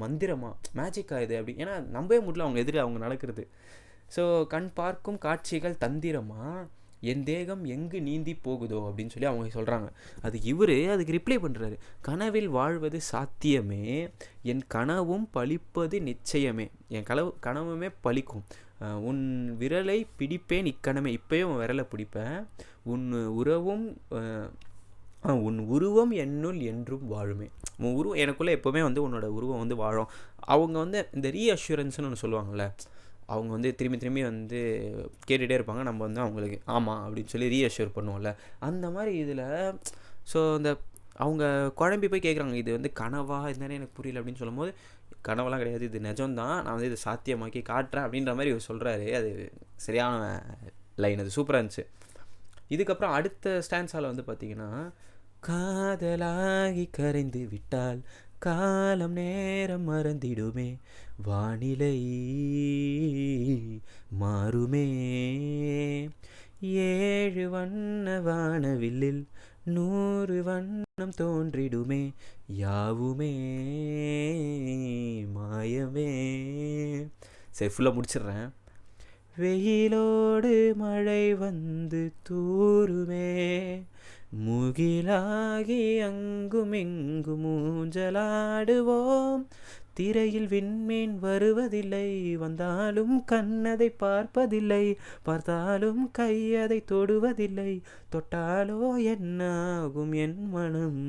மந்திரமா, மேஜிக்கா இது அப்படி. ஏன்னா நம்பவே முடியல அவங்க எதிரே அவங்க நடக்கிறது. ஸோ கண் பார்க்கும் காட்சிகள் தந்திரமா, என் தேகம் எங்கு நீந்தி போகுதோ அப்படின்னு சொல்லி அவங்க சொல்கிறாங்க. அதுக்கு ரிப்ளை பண்ணுறாரு, கனவில் வாழ்வது சாத்தியமே, என் கனவும் பலிப்பது நிச்சயமே, என் கனவுமே பலிக்கும், உன் விரலை பிடிப்பேன் இக்கணமே, இப்போயும் உன் விரலை பிடிப்பேன், உன் உருவம் என்னுள் என்றும் வாழுமே, உன் உருவம் எனக்குள்ளே எப்போவுமே உன்னோட உருவம் வாழும். அவங்க இந்த ரீஅஷூரன்ஸ்னு ஒன்று சொல்லுவாங்கள்ல, அவங்க திரும்பி திரும்பி கேட்டுகிட்டே இருப்பாங்க, நம்ம அவங்களுக்கு ஆமாம் அப்படின்னு சொல்லி ரீஅஷ்யூர் பண்ணுவோம்ல, அந்த மாதிரி இதில். ஸோ அவங்க குழம்பி போய் கேட்குறாங்க, இது கனவா இருந்தானே எனக்கு புரியல அப்படின்னு சொல்லும்போது, கனவெல்லாம் கிடையாது, இது நிஜம்தான், நான் இது சாத்தியமாக்கி காட்டுறேன் அப்படின்ற மாதிரி இவர் சொல்கிறாரு. அது சரியான லைன், அது சூப்பராக இருந்துச்சு. இதுக்கப்புறம் அடுத்த ஸ்டான்ஸால் பார்த்தீங்கன்னா, காதலாகி கரைந்து விட்டால் காலம் நேரம் மறந்திடுமே, வானிலை மாறுமே, 7 வண்ண வானவில்லில் 100 வண்ணம் தோன்றிடுமே, யாவுமே மாயமே. சரி, ஃபுல்லாக முடிச்சிடுறேன். வெயிலோடு மழை தூருமே, முகிலாகி அங்கும் இங்கும் ஊஞ்சலாடுவோம், திரையில் விண்மீன் வருவதில்லை, வந்தாலும் கண்ணதை பார்ப்பதில்லை, பார்த்தாலும் கையதை தொடுவதில்லை, தொட்டாலோ என்னாகும் என் மனம்,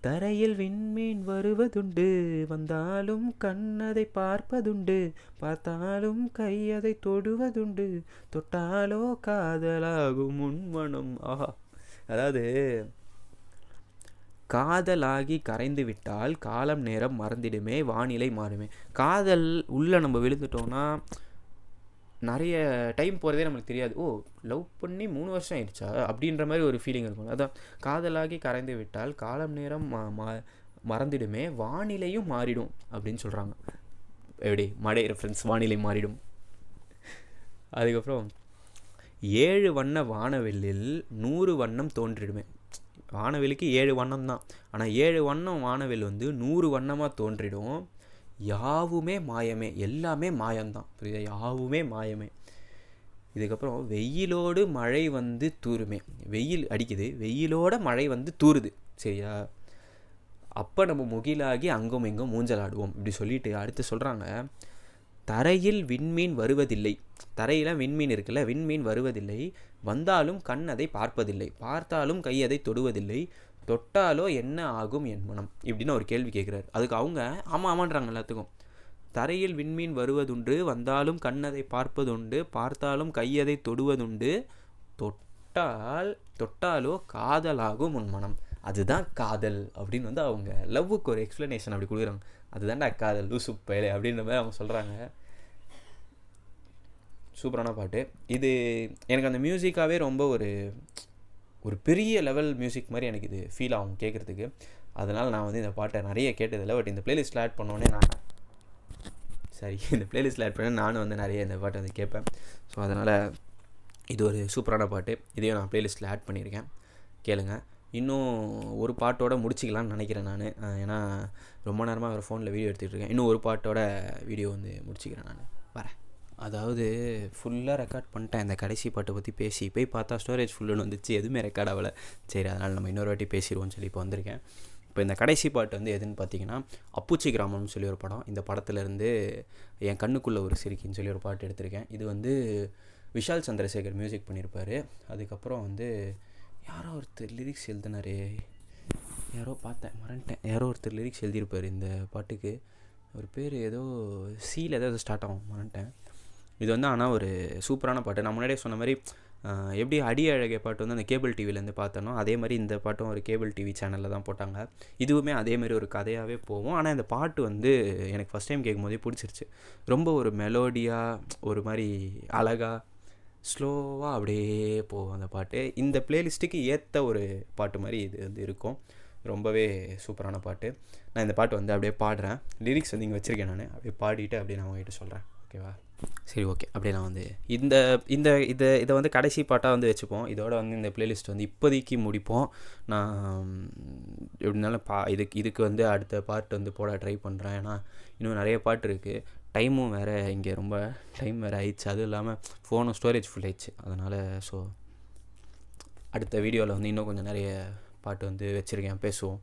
தரையில் விண்மீன் வருவதுண்டு, வந்தாலும் கண்ணதை பார்ப்பதுண்டு, பார்த்தாலும் கையதை தொடுவதுண்டு, தொட்டாலோ காதலாகும் உன்மனம். ஆஹா, அதாவது காதலாகி கரைந்து விட்டால் காலம் நேரம் மறந்திடுமே, வானிலை மாறுமே. காதல் உள்ளே நம்ம விழுந்துட்டோம்னா நிறைய டைம் போகிறதே நம்மளுக்கு தெரியாது. லவ் பண்ணி 3 வருஷம் ஆயிடுச்சா அப்படின்ற மாதிரி ஒரு ஃபீலிங் இருக்கும். அதான் காதலாகி கரைந்து விட்டால் காலம் நேரம் மறந்திடுமே, வானிலையும் மாறிடும் அப்படின்னு சொல்கிறாங்க. எப்படி மழை ரெஃபரன்ஸ், வானிலை மாறிடும். அதுக்கப்புறம் 7 வண்ண வானவெல்லில் 100 வண்ணம் தோன்றிடுமே. வானவெளிக்கு 7 வண்ணம் தான், ஆனால் 7 வண்ணம் வானவெல் 100 வண்ணமாக தோன்றிடும், யாவுமே மாயமே, எல்லாமே மாயம்தான், புரியுதா, யாவுமே மாயமே. இதுக்கப்புறம் வெயிலோடு மழை தூருமே, வெயில் அடிக்குது, வெயிலோட மழை தூருது, சரியா? அப்போ நம்ம முகிலாகி அங்கும் இங்கும் ஊஞ்சல் ஆடுவோம் இப்படி சொல்லிட்டு அடுத்து சொல்கிறாங்க, தரையில் விண்மீன் வருவதில்லை. தரையில் விண்மீன் இருக்குல்ல, விண்மீன் வருவதில்லை, வந்தாலும் கண் அதை பார்ப்பதில்லை, பார்த்தாலும் கை அதை தொடுவதில்லை, தொட்டாலோ என்ன ஆகும் என் மனம் இப்படின்னு ஒரு கேள்வி கேட்குறாரு. அதுக்கு அவங்க ஆமாம் ஆமான்றாங்க எல்லாத்துக்கும். தரையில் விண்மீன் வருவதுண்டு, வந்தாலும் கண்ணதை பார்ப்பதுண்டு, பார்த்தாலும் கையதை தொடுவதுண்டு, தொட்டாலோ காதலாகும் உன் மனம், அதுதான் காதல் அப்படின்னு வந்து அவங்க லவ்வுக்கு ஒரு எக்ஸ்ப்ளனேஷன் அப்படி கொடுக்குறாங்க. அதுதான்டா காதல் லூசு பயலே அப்படின்ற மாதிரி அவங்க சொல்கிறாங்க. சூப்பரான பாட்டு இது. எனக்கு அந்த மியூசிக்காகவே ரொம்ப ஒரு பெரிய லெவல் மியூசிக் மாதிரி எனக்கு இது ஃபீல் ஆகும் கேட்குறதுக்கு. அதனால் நான் வந்து இந்த பாட்டை நிறைய கேட்டதில்லை. பட் இந்த பிளேலிஸ்ட்டில் ஆட் பண்ணோடனே இந்த பிளேலிஸ்ட்டில் ஆட் பண்ண நானும் வந்து நிறைய இந்த பாட்டை வந்து கேட்பேன். ஸோ அதனால் இது ஒரு சூப்பரான பாட்டு. இதையும் நான் பிளேலிஸ்ட்டில் ஆட் பண்ணியிருக்கேன், கேளுங்க. இன்னும் ஒரு பாட்டோட முடிச்சிக்கலான்னு நினைக்கிறேன் நான். ஏன்னா ரொம்ப நேரமாக ஒரு ஃபோனில் வீடியோ எடுத்துகிட்டு இருக்கேன். இன்னும் ஒரு பாட்டோட வீடியோ வந்து முடிச்சிக்கிறேன் நான் வரேன். அதாவது ஃபுல்லாக ரெக்கார்ட் பண்ணிட்டேன் இந்த கடைசி பாட்டை பற்றி பேசி. போய் பார்த்தா ஸ்டோரேஜ் ஃபுல்லுன்னு வந்துச்சு, எதுவுமே ரெக்கார்ட் ஆகலை. சரி அதனால் நம்ம இன்னொரு வாட்டி பேசிடுவோம்னு சொல்லி இப்போ வந்திருக்கேன். இப்போ இந்த கடைசி பாட்டு வந்து எதுன்னு பார்த்தீங்கன்னா, அப்புச்சி கிராமம்னு சொல்லி ஒரு படம். இந்த படத்துலேருந்து என் கண்ணுக்குள்ளே ஒரு சிரிக்கின்னு சொல்லி ஒரு பாட்டு எடுத்திருக்கேன். இது வந்து விஷால் சந்திரசேகர் மியூசிக் பண்ணியிருப்பார். அதுக்கப்புறம் வந்து யாரோ ஒருத்தர் லிரிக்ஸ் எழுதினார், யாரோ பார்த்தேன் மறந்துட்டேன், யாரோ ஒருத்தர் லிரிக்ஸ் எழுதியிருப்பார் இந்த பாட்டுக்கு. ஒரு பேர் ஏதோ சீல் ஏதோ ஸ்டார்ட் ஆகும், மறந்துட்டேன். இது வந்து ஆனால் ஒரு சூப்பரான பாட்டு. நான் முன்னாடியே சொன்ன மாதிரி எப்படி அடி அழகிய பாட்டு வந்து அந்த கேபிள் டிவிலேருந்து பார்த்தனோ அதே மாதிரி இந்த பாட்டும் ஒரு கேபிள் டிவி சேனலில் தான் போட்டாங்க. இதுவுமே அதேமாதிரி ஒரு கதையாகவே போகும். ஆனால் இந்த பாட்டு வந்து எனக்கு ஃபஸ்ட் டைம் கேட்கும் போதே பிடிச்சிருச்சு. ரொம்ப ஒரு மெலோடியாக ஒரு மாதிரி அழகாக ஸ்லோவாக அப்படியே போகும் அந்த பாட்டு. இந்த பிளேலிஸ்ட்டுக்கு ஏற்ற ஒரு பாட்டு மாதிரி இது வந்து இருக்கும். ரொம்பவே சூப்பரான பாட்டு. நான் இந்த பாட்டு வந்து அப்படியே பாடுறேன். லிரிக்ஸ் வந்து இங்கே வச்சுருக்கேன், நான் அப்படியே பாடிட்டு அப்படியே நான் உங்கள்கிட்ட சொல்கிறேன், ஓகேவா? சரி ஓகே. அப்படியே நான் வந்து இதை வந்து கடைசி பாட்டாக வந்து வச்சுப்போம். இதோட வந்து இந்த பிளேலிஸ்ட் வந்து இப்போதைக்கு முடிப்போம். நான் எப்படினாலும் இதுக்கு வந்து அடுத்த பாட்டு வந்து போட ட்ரை பண்ணுறேன். ஏன்னா இன்னும் நிறைய பாட்டு இருக்குது. டைமும் வேறு இங்கே ரொம்ப டைம் வேறு ஆயிடுச்சு. அதுவும் இல்லாமல் ஃபோனும் ஸ்டோரேஜ் ஃபுல் ஆயிடுச்சு. அதனால் ஸோ அடுத்த வீடியோவில் வந்து இன்னும் கொஞ்சம் நிறைய பாட்டு வந்து வச்சுருக்கேன், பேசுவோம்.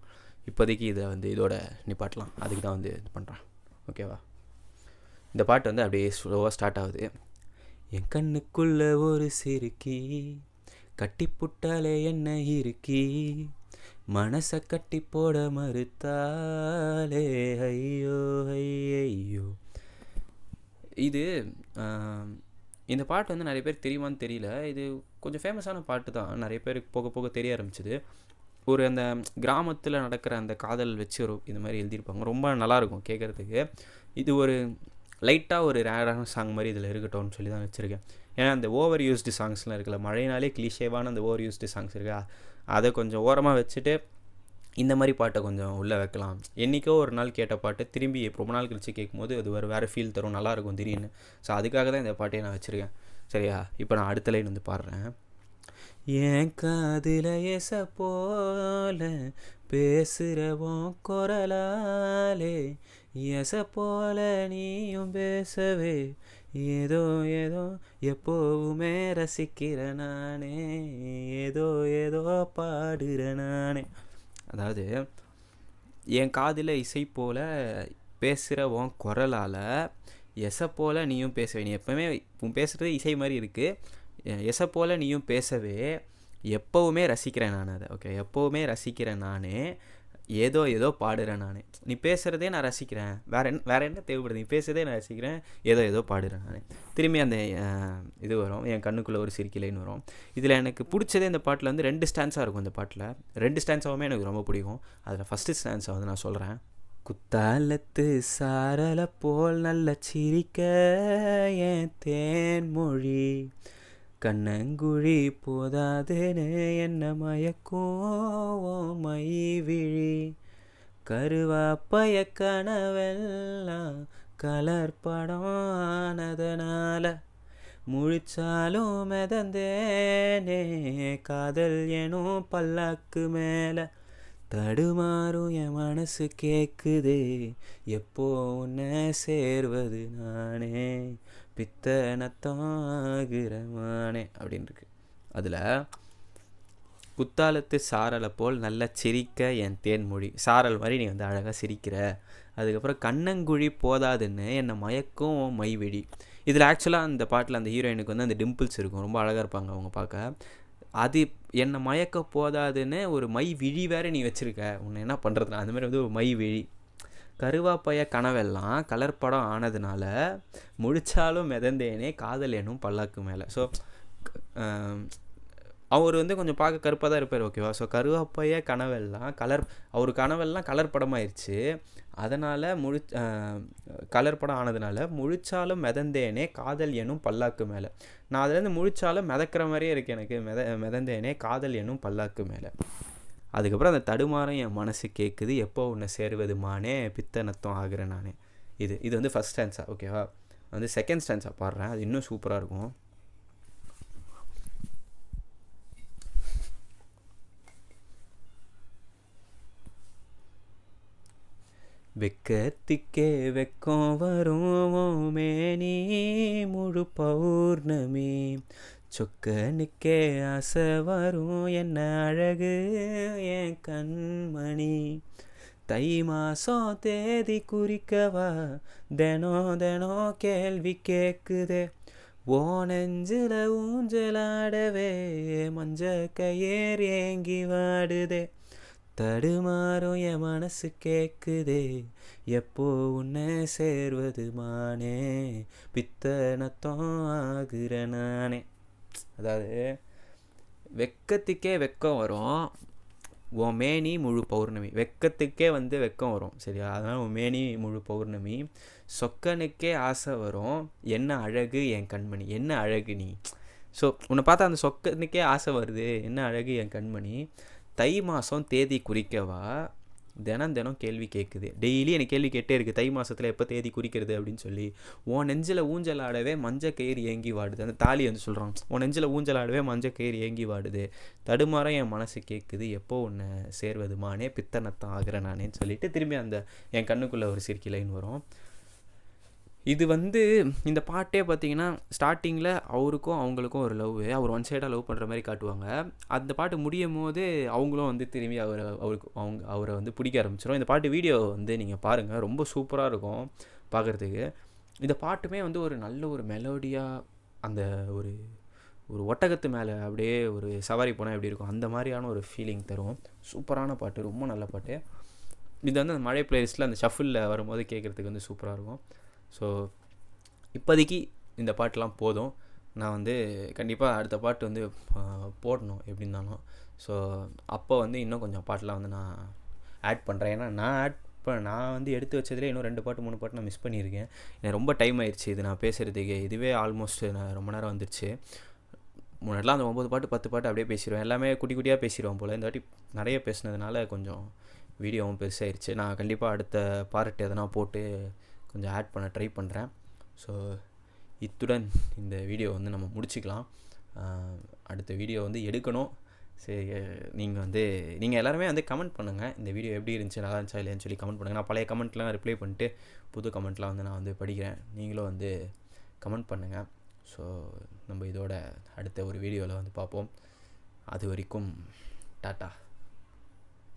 இப்போதைக்கு இதை வந்து இதோட நிப்பாட்டலாம். அதுக்கு தான் வந்து இது பண்ணுறேன், ஓகேவா? இந்த பாட்டு வந்து அப்படியே ஸ்லோவாக ஸ்டார்ட் ஆகுது. என் கண்ணுக்குள்ள ஒரு சிறுக்கி கட்டிப்புட்டாலே என்ன இருக்கி, மனசை கட்டி போட மறுத்தாலே ஐயோ ஐயோ. இது இந்த பாட்டு வந்து நிறைய பேர் தெரியுமான்னு தெரியல. இது கொஞ்சம் ஃபேமஸான பாட்டு தான். நிறைய பேருக்கு போக போக தெரிய ஆரம்பிச்சிது. ஒரு அந்த கிராமத்தில் நடக்கிற அந்த காதல் வச்சு ஒரு இந்த மாதிரி எழுதியிருப்பாங்க. ரொம்ப நல்லாயிருக்கும் கேட்குறதுக்கு. இது ஒரு லைட்டாக ஒரு ரேரான சாங் மாதிரி இதில் இருக்கட்டும்னு சொல்லி தான் வச்சுருக்கேன். ஏன்னா அந்த ஓவர் யூஸ்டு சாங்ஸ்லாம் இருக்குல்ல, மழைனாலே கிளிஷேவான அந்த ஓவர் யூஸ்டு சாங்ஸ் இருக்கா, அதை கொஞ்சம் ஓரமாக வச்சுட்டு இந்த மாதிரி பாட்டை கொஞ்சம் உள்ளே வைக்கலாம். என்றைக்கோ ஒரு நாள் கேட்ட பாட்டு திரும்பி ரொம்ப நாள் கழித்து கேட்கும்போது அது வேறு ஃபீல் தரும், நல்லாயிருக்கும் திடீர்னு. ஸோ அதுக்காக தான் இந்த பாட்டையை நான் வச்சுருக்கேன், சரியா? இப்போ நான் அடுத்த லைன் வந்து பாடுறேன். என் காதில் எச போல பேசுகிறவோம் குரலாலே, எச போல நீயும் பேசவே ஏதோ ஏதோ எப்போவுமே ரசிக்கிற நானே, ஏதோ ஏதோ பாடுற நானே. அதாவது என் காதில் இசை போல் பேசுகிறவோம் குரலால் எச போல் நீயும் பேசவே, நீ எப்போவுமே உன் பேசுகிறது இசை மாதிரி இருக்குது, எசை போல் நீயும் பேசவே எப்போவுமே ரசிக்கிறேன் நான் அதை, ஓகே? எப்போவுமே ரசிக்கிறேன் நான், ஏதோ ஏதோ பாடுறேன் நான். நீ பேசுகிறதே நான் ரசிக்கிறேன், வேறு என்ன தேவைப்படுது, நீ பேசுகிறதே நான் ரசிக்கிறேன், ஏதோ ஏதோ பாடுறேன் நான். திரும்பி அந்த இது வரும், என் கண்ணுக்குள்ளே ஒரு சிரிக்கலைன்னு வரும். இதில் எனக்கு பிடிச்சதே இந்த பாட்டில் வந்து 2 ஸ்டான்ஸாக இருக்கும். இந்த பாட்டில் 2 ஸ்டான்ஸாகவுமே எனக்கு ரொம்ப பிடிக்கும். அதில் ஃபஸ்ட்டு ஸ்டான்ஸை வந்து நான் சொல்கிறேன். குத்தாலத்து சாரல போல் நல்ல சிரிக்க என் தேன்மொழி, கண்ணங்குழி போதாதுன்னு என்ன மயக்கும் மை விழி, கருவாப்பய கனவெல்லாம் கலர் படம் ஆனதனால, முழிச்சாலும் மிதந்தேனே காதல் எனும் பல்லாக்கு மேலே, தடுமாறும் என் மனசு கேட்குதே எப்போ உன்னை சேர்வது நானே, பித்தனத்தாகிறமானே அப்படின்னு இருக்கு. அதில் குத்தாலத்து சாரலை போல் நல்லா சிரிக்க என் தேன்மொழி. சாரல் மாதிரி நீ வந்து அழகாக சிரிக்கிற. அதுக்கப்புறம் கண்ணங்குழி போதாதுன்னு என்னை மயக்கும் மைவிழி. இதில் ஆக்சுவலாக அந்த பாட்டில் அந்த ஹீரோயினுக்கு வந்து அந்த டிம்பிள்ஸ் இருக்கும், ரொம்ப அழகாக இருப்பாங்க அவங்க பார்க்க. அது என்னை மயக்க போதாதுன்னு ஒரு மை விழி வேறு நீ வச்சுருக்க, உன்னை என்ன பண்ணுறதுனா அந்த மாதிரி வந்து ஒரு மை விழி. கருவாப்பைய கனவெல்லாம் கலர்படம் ஆனதுனால முழிச்சாலும் மிதந்தேனே காதல் எனும் பல்லாக்கு மேலே. ஸோ அவர் வந்து கொஞ்சம் பார்க்க கருப்பாக தான் இருப்பார், ஓகேவா. ஸோ கருவாப்பைய கனவெல்லாம் அவர் கனவெல்லாம் கலர் படமாயிருச்சு. அதனால் கலர் படம் ஆனதுனால முழிச்சாலும் மிதந்தேனே காதல் எனும் பல்லாக்கு மேலே. நான் அதுலேருந்து முழிச்சாலும் மிதக்கிற மாதிரியே இருக்குது எனக்கு, மிதந்தேனே காதல் எனும் பல்லாக்கு மேலே. அதுக்கப்புறம் அந்த தடுமாறம் என் மனசு கேட்குது, எப்போ உன்னை சேருவதுமானே பித்தனத்தம் ஆகிறேன் நானே. இது வந்து ஃபஸ்ட் ஸ்டான்ஸா, ஓகேவா. வந்து செகண்ட் ஸ்டான்ஸா பாடுறேன், அது இன்னும் சூப்பராக இருக்கும். வெக்கத்திக்கே வெக்கம் வரும் மேனி முழு பௌர்ணமி, சொக்கனுக்கே ஆசை வரும் என்ன அழகு என் கண்மணி, தை மாதம் தேதி குறிக்கவா தினம் தினம் கேள்வி கேட்குதே, ஓ நெஞ்சில் ஊஞ்சலாடவே மஞ்ச கயிறு ஏங்கி வாடுதே, தடுமாறும் என் மனசு கேட்குதே எப்போ உன்னை சேர்வது மானே பித்தனத்தம் ஆகுற நானே. அதாவது வெக்கத்துக்கே வெக்கம் வரும், உன் மேனி முழு பௌர்ணமி. வெக்கத்துக்கே வந்து வெக்கம் வரும், சரியா. அதனால் உன் மேனி முழு பௌர்ணமி, சொக்கனுக்கே ஆசை வரும் என்ன அழகு என் கண்மணி. என்ன அழகு நீ. ஸோ உன்னை பார்த்தா அந்த சொக்கனுக்கே ஆசை வருது, என்ன அழகு என் கண்மணி, தை மாதம் தேதி குறிக்கவா தினம் தினம் கேள்வி கேட்குது. டெய்லி எனக்கு கேள்வி கேட்டே இருக்குது, தை மாதத்தில் எப்போ தேதி குறிக்கிறது அப்படின்னு சொல்லி. உன் நெஞ்சில் ஊஞ்சல் ஆடவே மஞ்ச கயிறு ஏங்கி வாடுது. அந்த தாலி வந்து சொல்கிறான், உன் நெஞ்சில் ஊஞ்சல் ஆடவே மஞ்ச கயிறு ஏங்கி வாடுது, தடுமாறம் என் மனசு கேட்குது எப்போ உன்னை சேர்வதுமானே பித்தனத்தான் ஆகிறேன் நானேன்னு சொல்லிட்டு திரும்பி அந்த என் கண்ணுக்குள்ளே ஒரு சிரிக்கி லைன் வரும். இது வந்து இந்த பாட்டே பார்த்தீங்கன்னா ஸ்டார்டிங்கில் அவருக்கும் அவங்களுக்கும் ஒரு லவ், அவர் ஒன் சைடாக லவ் பண்ணுற மாதிரி காட்டுவாங்க. அந்த பாட்டு முடியும் போது அவங்களும் வந்து திரும்பி அவரை வந்து பிடிக்க ஆரம்பிச்சிடும். இந்த பாட்டு வீடியோ வந்து நீங்கள் பாருங்கள், ரொம்ப சூப்பராக இருக்கும் பார்க்குறதுக்கு. இந்த பாட்டுமே வந்து ஒரு நல்ல ஒரு மெலோடியாக அந்த ஒரு ஒட்டகத்து மேலே அப்படியே ஒரு சவாரி போனால் எப்படி இருக்கும் அந்த மாதிரியான ஒரு ஃபீலிங் தரும். சூப்பரான பாட்டு, ரொம்ப நல்ல பாட்டு. இது வந்து அந்த மழை பிளேலிஸ்ட்டில் அந்த ஷஃபிளில் வரும்போது கேட்குறதுக்கு வந்து சூப்பராக இருக்கும். ஸோ இப்போதைக்கு இந்த பாட்டெலாம் போதும். நான் வந்து கண்டிப்பாக அடுத்த பாட்டு வந்து போடணும் எப்படி இருந்தாலும். ஸோ அப்போ வந்து இன்னும் கொஞ்சம் பாட்டெலாம் வந்து நான் ஆட் பண்ணுறேன். ஏன்னா நான் வந்து எடுத்து வச்சதுலேயே இன்னும் 2 பாட்டு 3 பாட்டு நான் மிஸ் பண்ணியிருக்கேன். எனக்கு ரொம்ப டைம் ஆயிடுச்சு இது நான் பேசுகிறதுக்கு. இதுவே ஆல்மோஸ்ட் நான் ரொம்ப நேரம் வந்துடுச்சு. முன்னாடிலாம் அந்த 9 பாட்டு 10 பாட்டு அப்படியே பேசிடுவேன், எல்லாமே குட்டி குட்டியாக பேசிடுவோம் போல். இந்த வாட்டி நிறைய பேசினதுனால கொஞ்சம் வீடியோவும் பெருசாகிடுச்சு. நான் கண்டிப்பாக அடுத்த பார்ட் எதனா போட்டு கொஞ்சம் ஆட் பண்ண ட்ரை பண்ணுறேன். ஸோ இத்துடன் இந்த வீடியோ வந்து நம்ம முடிச்சுக்கலாம். அடுத்த வீடியோ வந்து எடுக்கணும். சரி, நீங்கள் எல்லாருமே வந்து கமெண்ட் பண்ணுங்கள், இந்த வீடியோ எப்படி இருந்துச்சு, நல்லா இருந்துச்சா இல்லையான்னு சொல்லி கமெண்ட் பண்ணுங்கள். நான் பழைய கமெண்ட்லாம் ரிப்ளை பண்ணிட்டு புது கமெண்ட்லாம் வந்து நான் வந்து படிக்கிறேன், நீங்களும் வந்து கமெண்ட் பண்ணுங்கள். ஸோ நம்ம இதோட அடுத்த ஒரு வீடியோவில் வந்து பார்ப்போம். அது வரைக்கும் டாட்டா.